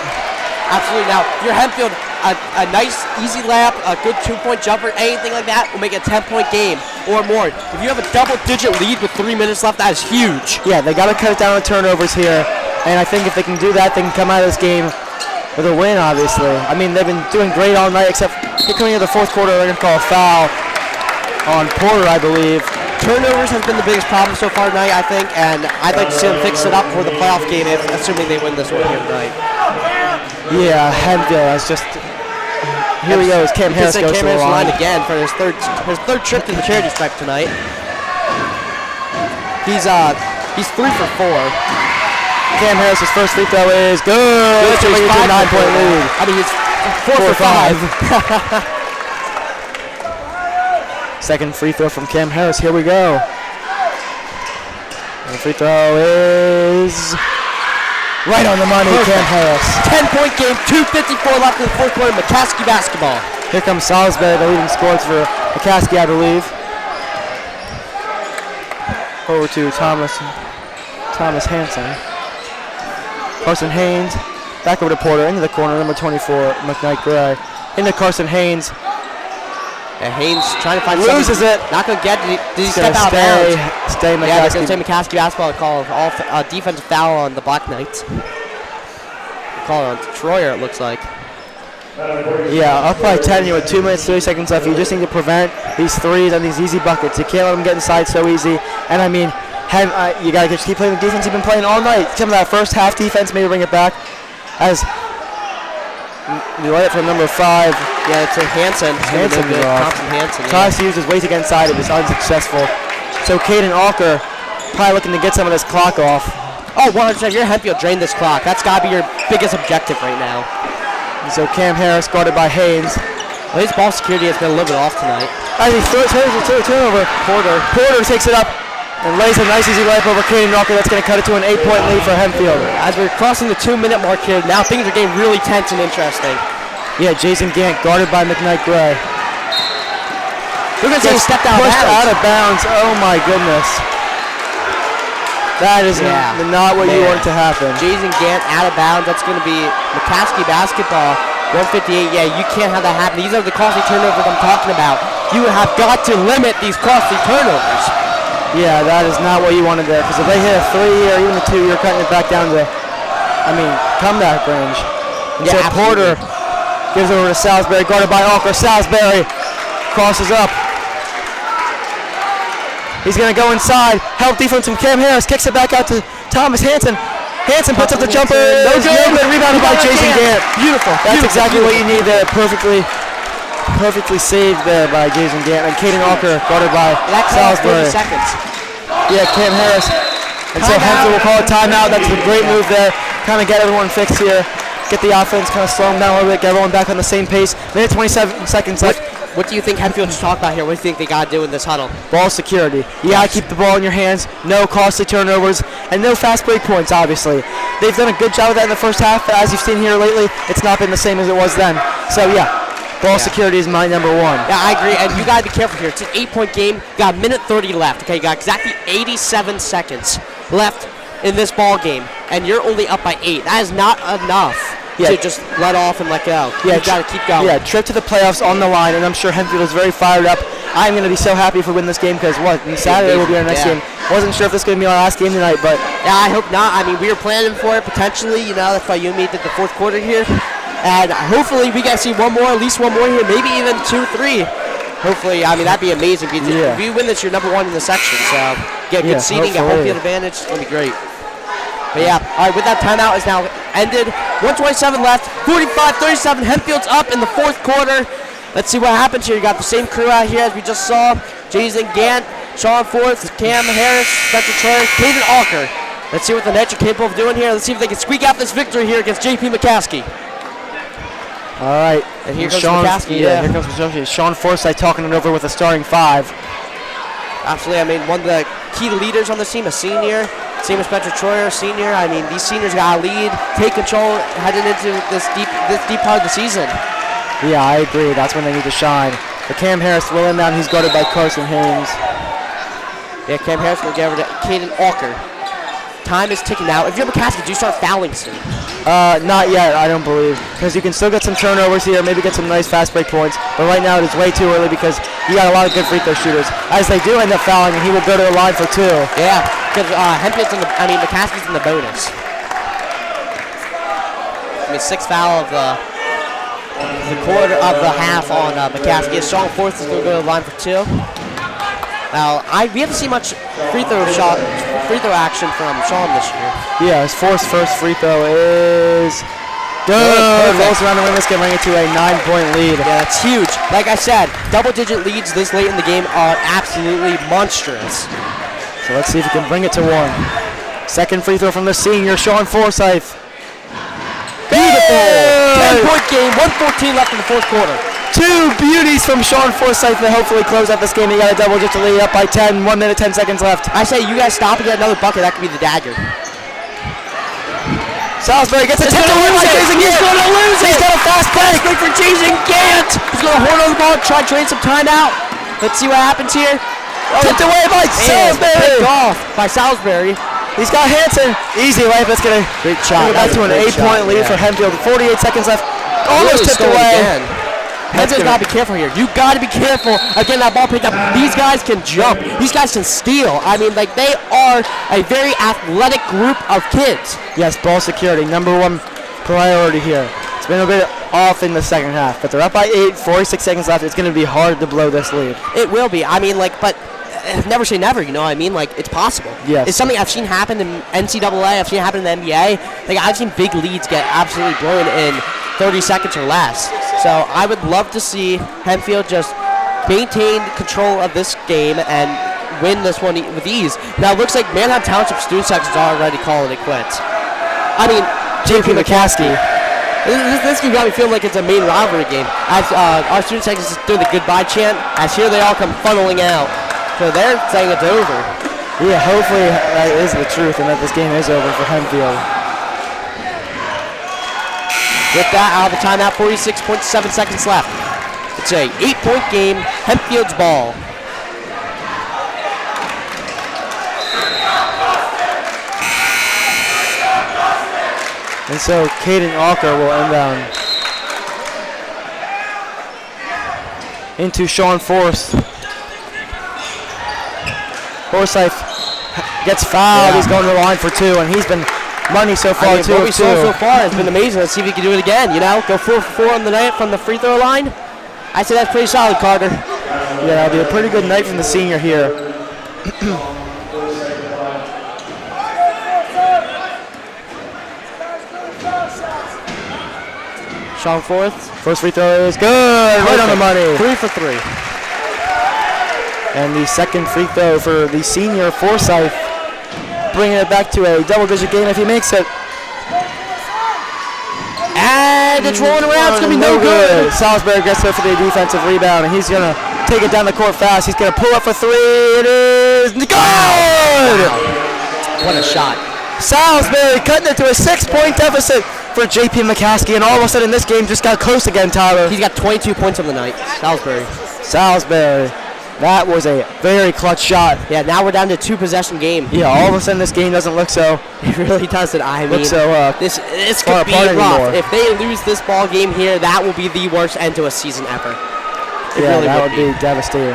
Speaker 1: Absolutely. Now, your Hempfield, a nice, easy layup, a good 2-point jumper, anything like that will make it a 10-point game or more. If you have a double-digit lead with 3 minutes left, that is huge.
Speaker 2: Yeah, they got to cut down on turnovers here, and I think if they can do that, they can come out of this game with a win, obviously. I mean, they've been doing great all night, except coming into the fourth quarter, they're going to call a foul on Porter, I believe.
Speaker 1: Turnovers has been the biggest problem so far tonight, I think, and I'd like to see them fix it up for the playoff game, assuming they win this one here tonight.
Speaker 2: Yeah, Hempfield has just... Here he goes. Cam Harris goes to the line
Speaker 1: again for his third trip to the charity stripe tonight. He's 3 for 4.
Speaker 2: Cam Harris's first free throw is good.
Speaker 1: So he's
Speaker 2: 5 9-point lead.
Speaker 1: I mean, he's 4 for 5.
Speaker 2: Second free throw from Cam Harris. Here we go. And the free throw is right on the money. Perfect. Cam Harris.
Speaker 1: 10-point game. 2:54 left in the fourth quarter. McCaskey basketball.
Speaker 2: Here comes Salisbury, the leading scorer for McCaskey, I believe. Over to Thomas Hanson. Carson Haynes. Back over to Porter. Into the corner. Number 24, McKnight Gray. Into Carson Haynes.
Speaker 1: And Haynes trying to find
Speaker 2: loses it.
Speaker 1: Not going to get it. Did he step out of bounds?
Speaker 2: Stay McCaskey.
Speaker 1: Yeah, they're going to say McCaskey basketball. Call defensive foul on the Black Knights. Call it on Troyer, it looks like.
Speaker 2: Yeah, up by 10 here with 2 minutes, 30 seconds left. You just need to prevent these threes and these easy buckets. You can't let them get inside so easy. And I mean, you got to just keep playing the defense you've been playing all night. Some of that first half defense, maybe bring it back. As you light it from number 5.
Speaker 1: Yeah, it's a Hanson.
Speaker 2: Hanson tries to use his weight to get inside. It was unsuccessful. So Caden Alker probably looking to get some of this clock off.
Speaker 1: Oh, 100%. Your Hempfield drain this clock. That's got to be your biggest objective right now.
Speaker 2: And so Cam Harris guarded by Haynes.
Speaker 1: Well, his ball security has been a little bit off tonight.
Speaker 2: As he turns a turnover, Porter takes it up and lays a nice easy layup over Caden Alker. That's going to cut it to an 8-point lead for Hempfield.
Speaker 1: As we're crossing the 2-minute mark here, now things are getting really tense and interesting.
Speaker 2: Yeah, Jason Gant guarded by McKnight Gray.
Speaker 1: We're going to say he stepped out of bounds.
Speaker 2: Pushed out of bounds. Oh my goodness. That is not what you want to happen.
Speaker 1: Jason Gant out of bounds. That's going to be McCaskey basketball. 158. Yeah, you can't have that happen. These are the costly turnovers I'm talking about. You have got to limit these costly turnovers.
Speaker 2: Yeah, that is not what you want to do. Because if they hit a 3 or even a 2, you're cutting it back down to, comeback range. And so Porter gives over to Salisbury, guarded by Alker. Salisbury crosses up. He's going to go inside. Help defense from Cam Harris. Kicks it back out to Thomas Hanson. Hanson puts up the jumper. No good. Rebounded by Jason Gant.
Speaker 1: Beautiful.
Speaker 2: That's exactly what you need there. Perfectly saved there by Jason Gant. And Caden Alker guarded by Salisbury.
Speaker 1: 30 seconds.
Speaker 2: Yeah, Cam Harris. And so Hempfield will call a timeout. That's a great move there. Kind of get everyone fixed here. Get the offense, kind of slow them down a little bit. Get everyone back on the same pace. Minute 27 seconds left.
Speaker 1: What do you think Hempfield should talk about here? What do you think they got to do in this huddle?
Speaker 2: Ball security. You got to keep the ball in your hands. No costly turnovers. And no fast break points, obviously. They've done a good job of that in the first half. But as you've seen here lately, it's not been the same as it was then. So, yeah, Ball security is my number one.
Speaker 1: Yeah, I agree, and you got to be careful here. It's an 8-point game. You got a minute 30 left. Okay, you got exactly 87 seconds left in this ball game, and you're only up by 8. That is not enough to just let off and let go. Yeah, you got to keep going.
Speaker 2: Yeah, trip to the playoffs on the line, and I'm sure Hempfield is very fired up. I'm going to be so happy if we win this game because Saturday will be our next game. Wasn't sure if this was going to be our last game tonight, but
Speaker 1: yeah, I hope not. I mean, we were planning for it potentially. You know, that's why you and me did the fourth quarter here. And hopefully we get to see one more, at least one more here, maybe even 2, 3. Hopefully, I mean, that'd be amazing. If you win this, you're number 1 in the section. So get good seating, get home field advantage. It's going to be great. But yeah, all right, with that timeout is now ended. 1:27 left, 45-37. Hempfield's up in the fourth quarter. Let's see what happens here. You got the same crew out here as we just saw. Jason Gant, Sean Forth, Cam Harris, Spencer Torres, Caden Alker. Let's see what the Nets are capable of doing here. Let's see if they can squeak out this victory here against JP McCaskey.
Speaker 2: All right,
Speaker 1: and here comes McCaskey. Yeah,
Speaker 2: here comes McCaskey. Sean Forsythe talking it over with a starting 5.
Speaker 1: Absolutely, I mean, one of the key leaders on the team, a senior. Same as Spencer Troyer, senior. I mean, these seniors got to lead, take control heading into this deep part of the season.
Speaker 2: Yeah, I agree. That's when they need to shine. But Cam Harris will inbound. He's guarded by Carson Haynes.
Speaker 1: Yeah, Cam Harris will get over to Caden Alker. Time is ticking now. If you're McCaskey, do you start fouling soon?
Speaker 2: Not yet, I don't believe. Because you can still get some turnovers here, maybe get some nice fast break points. But right now it is way too early because you got a lot of good free throw shooters. As they do end up fouling, and he will go to the line for 2.
Speaker 1: Yeah, because McCaskey's in the bonus. I mean, 6th foul of the quarter of the half on McCaskey. Sean Forth is going to go to the line for 2. Now, we haven't seen much free throw action from Sean this year.
Speaker 2: Yeah, his first free throw is good. Rolls around the rim. This can bring it to a 9-point lead.
Speaker 1: Yeah, that's huge. Like I said, double-digit leads this late in the game are absolutely monstrous.
Speaker 2: So let's see if he can bring it to 1. Second free throw from the senior, Sean Forsythe.
Speaker 1: Beautiful! 10-point game, 1:14 left in the fourth quarter.
Speaker 2: 2 beauties from Sean Forsythe to hopefully close out this game. He got a double just to lead up by 10. 1 minute, 10 seconds left.
Speaker 1: I say you guys stop and get another bucket. That could be the dagger.
Speaker 2: Salisbury gets a tip away by Jason Gant.
Speaker 1: He's going to lose it.
Speaker 2: He's got a fast break.
Speaker 1: Break for Jason Gant. He's going to hold on the ball, try to trade some time out. Let's see what happens here.
Speaker 2: Tipped away by Salisbury.
Speaker 1: Picked off by Salisbury.
Speaker 2: He's got Hanson. Easy layup. That's going to
Speaker 1: great shot.
Speaker 2: Back to an 8-point lead for Hempfield. 48 seconds left. Almost tipped away.
Speaker 1: Hempfield's got to be careful here. You got to be careful of getting that ball picked up. These guys can jump. These guys can steal. I mean, like, they are a very athletic group of kids.
Speaker 2: Yes, ball security, number 1 priority here. It's been a bit off in the second half, but they're up by 8, 46 seconds left. It's going to be hard to blow this lead.
Speaker 1: It will be. I mean, like, but never say never, you know what I mean? Like, it's possible.
Speaker 2: Yes.
Speaker 1: It's something I've seen happen in NCAA. I've seen it happen in the NBA. Like, I've seen big leads get absolutely blown in 30 seconds or less. So I would love to see Hempfield just maintain control of this game and win this one with ease. Now it looks like Manhattan Township student sections are already calling it quits. I mean, JP McCaskey. This game got me feeling like it's a main rivalry game. As our student sections is doing the goodbye chant, as here they all come funneling out. So they're saying it's over.
Speaker 2: Yeah, hopefully that is the truth and that this game is over for Hempfield.
Speaker 1: With that, out of the timeout, 46.7 seconds left. It's a 8-point game, Hempfield's ball.
Speaker 2: And so Caden Alker will inbound into Sean Forsythe. Forsythe gets fouled. He's going to the line for 2, and he's been money so far.
Speaker 1: What we saw so far has been amazing. Let's see if he can do it again. You know, go 4 for 4 on the night from the free throw line. I say that's pretty solid, Carter.
Speaker 2: Yeah, it'll be a pretty good night from the senior here.
Speaker 1: Sean Forth.
Speaker 2: First free throw is good. Right on the money.
Speaker 1: 3 for 3.
Speaker 2: And the second free throw for the senior Forsythe, bringing it back to a double-digit game if he makes it.
Speaker 1: And it's rolling around. It's going to be no good.
Speaker 2: Salisbury gets there for the defensive rebound, and he's going to take it down the court fast. He's going to pull up for 3. It is good!
Speaker 1: Wow. What a shot.
Speaker 2: Salisbury cutting it to a 6-point deficit. for JP McCaskey, and all of a sudden this game just got close again, Tyler.
Speaker 1: He's got 22 points on the night.
Speaker 2: Salisbury. That was a very clutch shot.
Speaker 1: Yeah, now we're down to 2-possession game.
Speaker 2: Yeah, all of a sudden this game doesn't look so.
Speaker 1: It really doesn't. I mean, this
Speaker 2: far
Speaker 1: could be
Speaker 2: apart
Speaker 1: rough.
Speaker 2: anymore.
Speaker 1: If they lose this ball game here, that will be the worst end to a season ever. It
Speaker 2: Yeah,
Speaker 1: really
Speaker 2: that would be devastating.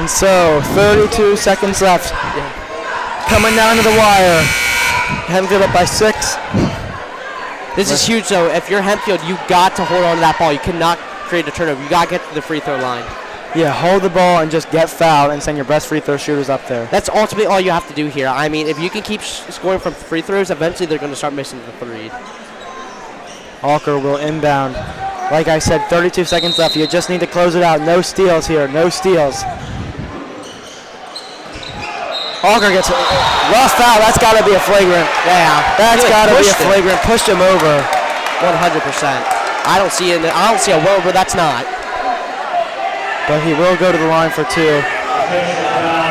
Speaker 2: And so, 32 seconds left. Coming down to the wire. Hempfield up by 6.
Speaker 1: This is huge, though. If you're Hempfield, you got to hold on to that ball. You cannot create a turnover. You got to get to the free throw line.
Speaker 2: Yeah, hold the ball and just get fouled and send your best free throw shooters up there.
Speaker 1: That's ultimately all you have to do here. I mean, if you can keep scoring from free throws, eventually they're going to start missing the 3.
Speaker 2: Alker will inbound. Like I said, 32 seconds left. You just need to close it out. No steals here. No steals. Alker gets a rough foul. That's got to be a flagrant.
Speaker 1: Yeah.
Speaker 2: That's got to be a flagrant. Pushed him over.
Speaker 1: 100%. I don't see a world where that's not.
Speaker 2: But he will go to the line for 2.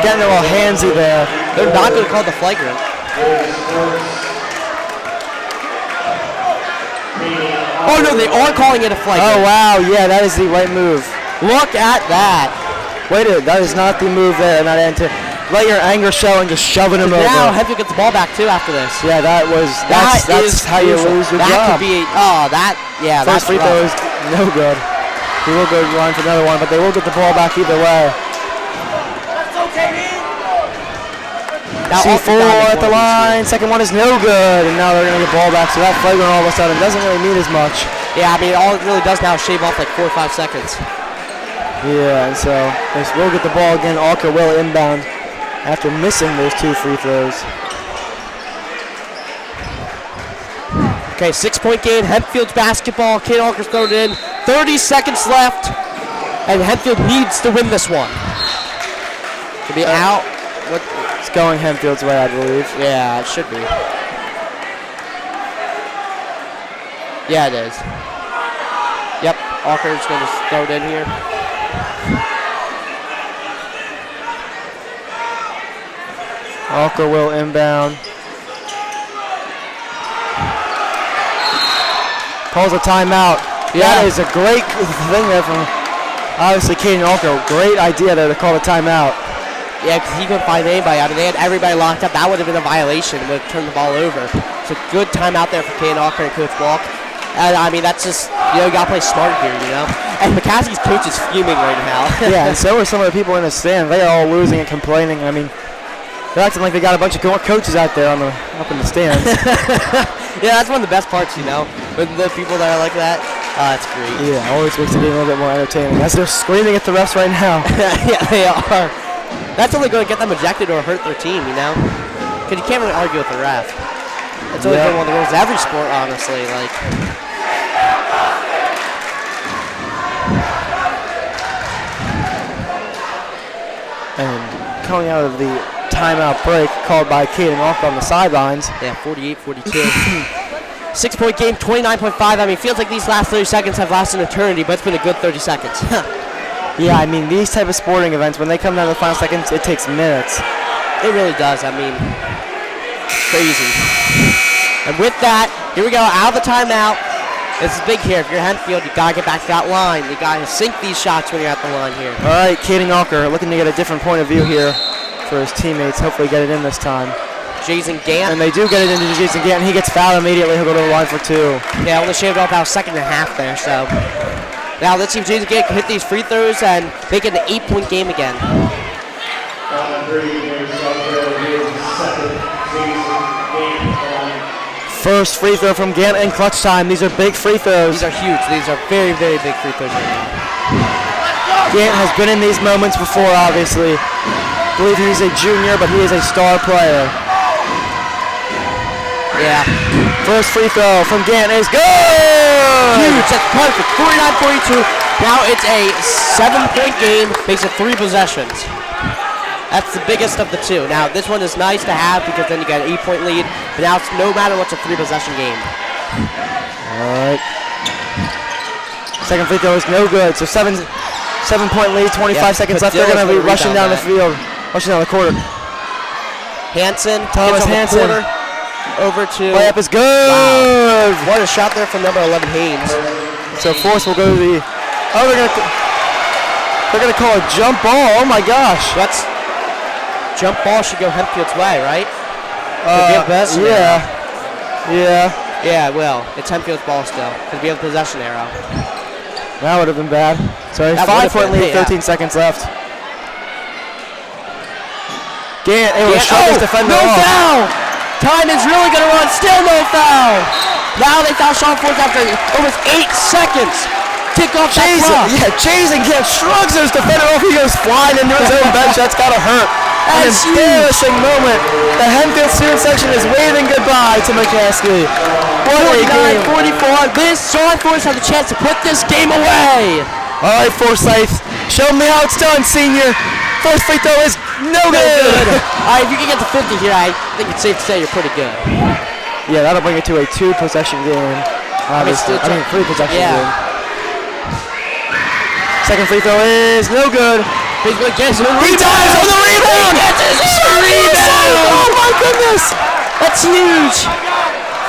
Speaker 2: Getting a little handsy there.
Speaker 1: They're not going to call the flagrant. Oh, no, they are calling it a flagrant.
Speaker 2: Oh, wow. Yeah, that is the right move.
Speaker 1: Look at that.
Speaker 2: Wait a minute. That is not the move there. Not into. Let your anger show and just shoving him over.
Speaker 1: Now Hempfield gets the ball back, too, after this.
Speaker 2: Yeah, that's how you lose your
Speaker 1: that
Speaker 2: job.
Speaker 1: Could be,
Speaker 2: First free throw is no good. He will go to the line for another one, but they will get the ball back either way.
Speaker 1: Now
Speaker 2: C4 at the line. Second one is no good, and now they're going to get the ball back. So that flagrant all of a sudden doesn't really mean as much.
Speaker 1: Yeah, I mean, all it really does now is shave off like 4 or 5 seconds.
Speaker 2: Yeah, and so they will get the ball again. Alker will inbound after missing those 2 free throws.
Speaker 1: Okay, 6-point game. Hempfield's basketball. Kate Alker's thrown it in. 30 seconds left, and Hempfield needs to win this one. To be out.
Speaker 2: It's going Hempfield's way, I believe.
Speaker 1: Yeah, it should be. Yeah, it is. Yep, Alker's going to throw it in here.
Speaker 2: Alker will inbound. Calls a timeout. Yeah. That is a great thing there from, obviously, Caden Alker. Great idea there to call a timeout.
Speaker 1: Yeah, because he couldn't find anybody out. They had everybody locked up. That would have been a violation. Would have turned the ball over. It's a good timeout there for Caden Alker and Coach Walk. And, I mean, that's just, you got to play smart here, And McCaskey's coach is fuming right now.
Speaker 2: Yeah, and so are some of the people in the stand. They are all losing and complaining. I mean, they're acting like they got a bunch of coaches out there up in the stands.
Speaker 1: Yeah, that's one of the best parts, with the people that are like that. It's great.
Speaker 2: Yeah, always makes the game a little bit more entertaining. As they're screaming at the refs right now.
Speaker 1: Yeah, they are. That's only going to get them ejected or hurt their team, Because you can't really argue with the ref. It's only been one of the rules of every sport, honestly.
Speaker 2: And coming out of the timeout break called by Caden Alker on the sidelines.
Speaker 1: Yeah, 48-42. 6-point game, 29.5. I mean, it feels like these last 30 seconds have lasted an eternity, but it's been a good 30 seconds.
Speaker 2: Yeah, I mean, these type of sporting events, when they come down to the final seconds, it takes minutes.
Speaker 1: It really does. I mean, crazy. And with that, here we go, out of the timeout. This is big here. If you're Hempfield, you got to get back to that line. You got to sink these shots when you're at the line here.
Speaker 2: All right, Caden Alker looking to get a different point of view here for his teammates. Hopefully get it in this time.
Speaker 1: Jason Gant.
Speaker 2: And they do get it into Jason Gant, and he gets fouled immediately. He'll go to the line for 2.
Speaker 1: Yeah, only shaved off about a second and a half there, so. Now let's see if Jason Gant can hit these free throws and make it an 8-point game again.
Speaker 2: First free throw from Gant in clutch time. These are big free throws.
Speaker 1: These are huge. These are very, very big free throws right now.
Speaker 2: Gant has been in these moments before, obviously. I believe he's a junior, but he is a star player.
Speaker 1: Yeah.
Speaker 2: First free throw from Gant is good!
Speaker 1: Huge. That's perfect. 49-42. Now it's a 7-point game based on 3 possessions. That's the biggest of the 2. Now, this one is nice to have because then you got an 8-point lead. But now, it's no matter what's a 3-possession game.
Speaker 2: All right. Second free throw is no good. So 7-point lead, 25 seconds left. They're going to be rushing down the field, rushing down the court.
Speaker 1: Hansen.
Speaker 2: Thomas Hansen.
Speaker 1: over to...
Speaker 2: Layup is good.
Speaker 1: Wow. What a shot there from number 11, Haynes.
Speaker 2: So Force will go to the... Oh, they're gonna call a jump ball. Oh my gosh.
Speaker 1: That's... Jump ball should go Hempfield's way, right?
Speaker 2: Yeah.
Speaker 1: Yeah, it will. It's Hempfield's ball still, because we have a possession arrow.
Speaker 2: That would have been bad. Sorry,
Speaker 1: That
Speaker 2: 5-point lead, 13 seconds left. Gant able to shut this defender
Speaker 1: no
Speaker 2: off.
Speaker 1: foul! Time is really going to run. Still no foul. Now they foul Sean Force after almost 8 seconds. Kick off that clock.
Speaker 2: Chasing Gant shrugs his defender off. He goes flying into his own bench. That's got to hurt. An embarrassing moment. The Hempfield student section is waving goodbye to McCaskey. What a game.
Speaker 1: 49-44. This Sean Force has a chance to put this game away.
Speaker 2: All right, Forsyth. Show me how it's done, senior. First free throw is no good.
Speaker 1: All right, if you can get to 50 here, I think it's safe to say you're pretty good.
Speaker 2: Yeah, that'll bring it to a 2-possession game. Obviously, 3-possession game. Second free throw is no good.
Speaker 1: He dives
Speaker 2: on the rebound.
Speaker 1: Rebound.
Speaker 2: Oh my goodness.
Speaker 1: That's huge.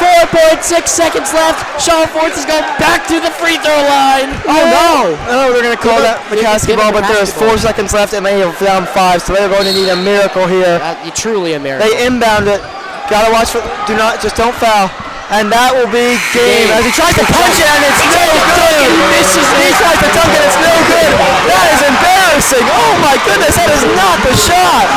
Speaker 1: 4.6 seconds left. Sean Force is going back to the free throw line.
Speaker 2: Oh no! Oh, they're going to call that McCaskey ball, but there's 4 seconds left and they have down 5, so they're going to need a miracle here.
Speaker 1: Truly a miracle.
Speaker 2: They inbound it. Gotta watch for. Don't foul. And that will be game. As he tries to punch it and it's no good. He tries to dunk it, it's no good. That is embarrassing. Oh my goodness, that is not the shot.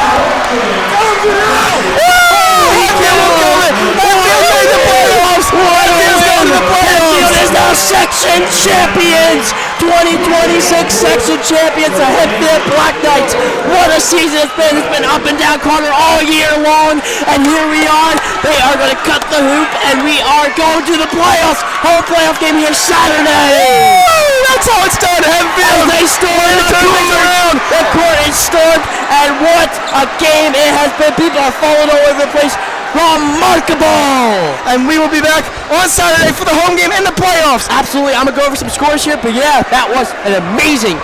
Speaker 1: Hempfield is now section champions. 2026 section champions, the Hempfield Black Knights. What a season it's been. It's been up and down Carter all year long. And here we are. They are going to cut the hoop and we are going to the playoffs. Home playoff game here Saturday.
Speaker 2: That's how it's done, Hempfield.
Speaker 1: They storm the court. The court is stormed. And what a game it has been. People are falling all over the place. Remarkable!
Speaker 2: And we will be back on Saturday for the home game and the playoffs.
Speaker 1: Absolutely. I'm going to go over some scores here, but yeah, that was an amazing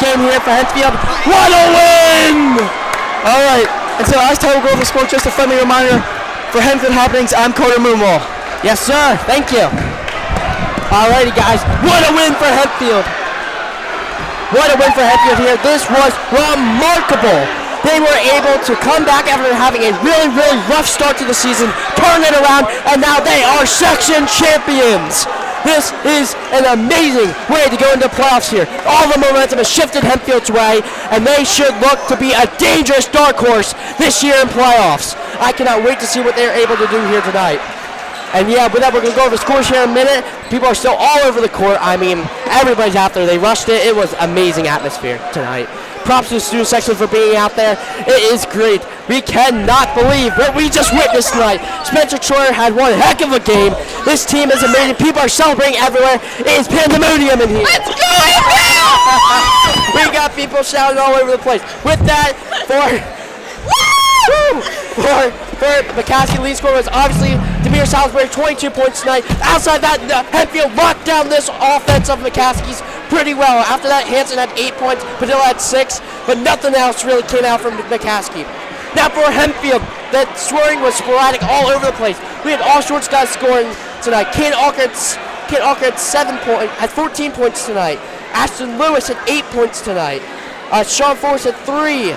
Speaker 1: game here for Hempfield. What a win!
Speaker 2: All right. And so as Tyler will go over the score, just a friendly reminder for Hempfield Happenings, I'm Carter Mummau.
Speaker 1: Yes, sir. Thank you. Alrighty, guys. What a win for Hempfield. What a win for Hempfield here. This was remarkable. They were able to come back after having a really rough start to the season, turn it around, and now they are section champions. This is an amazing way to go into the playoffs here. All the momentum has shifted Hempfield's way, and they should look to be a dangerous dark horse this year in playoffs. I cannot wait to see what they're able to do here tonight. And yeah, with that, we're going to go over the scores here in a minute. People are still all over the court. I mean, everybody's out there. They rushed it. It was amazing atmosphere tonight. Props to the student section for being out there. It is great. We cannot believe what we just witnessed tonight. Spencer Troyer had one heck of a game. This team is amazing. People are celebrating everywhere. It is pandemonium in here. Let's go! We got people shouting all over the place. With that, for McCaskey, lead score was obviously Demir Salisbury, 22 points tonight. Outside that, Hempfield locked down this offense of McCaskey's pretty well. After that, Hansen had 8 points, Padilla had 6, but nothing else really came out from McCaskey. Now for Hempfield, the scoring was sporadic all over the place. We had all sorts of guys scoring tonight. Kent Alker had 14 points tonight. Ashton Lewis had 8 points tonight. Sean Force had 3.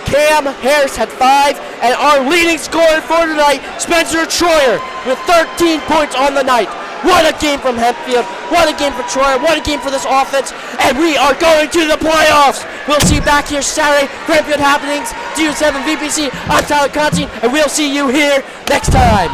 Speaker 1: Cam Harris had 5, and our leading scorer for tonight, Spencer Troyer, with 13 points on the night. What a game from Hempfield. What a game for Troyer. What a game for this offense. And we are going to the playoffs. We'll see you back here Saturday for Hempfield Happenings, D7 VPC. I'm Tyler Constein, and we'll see you here next time.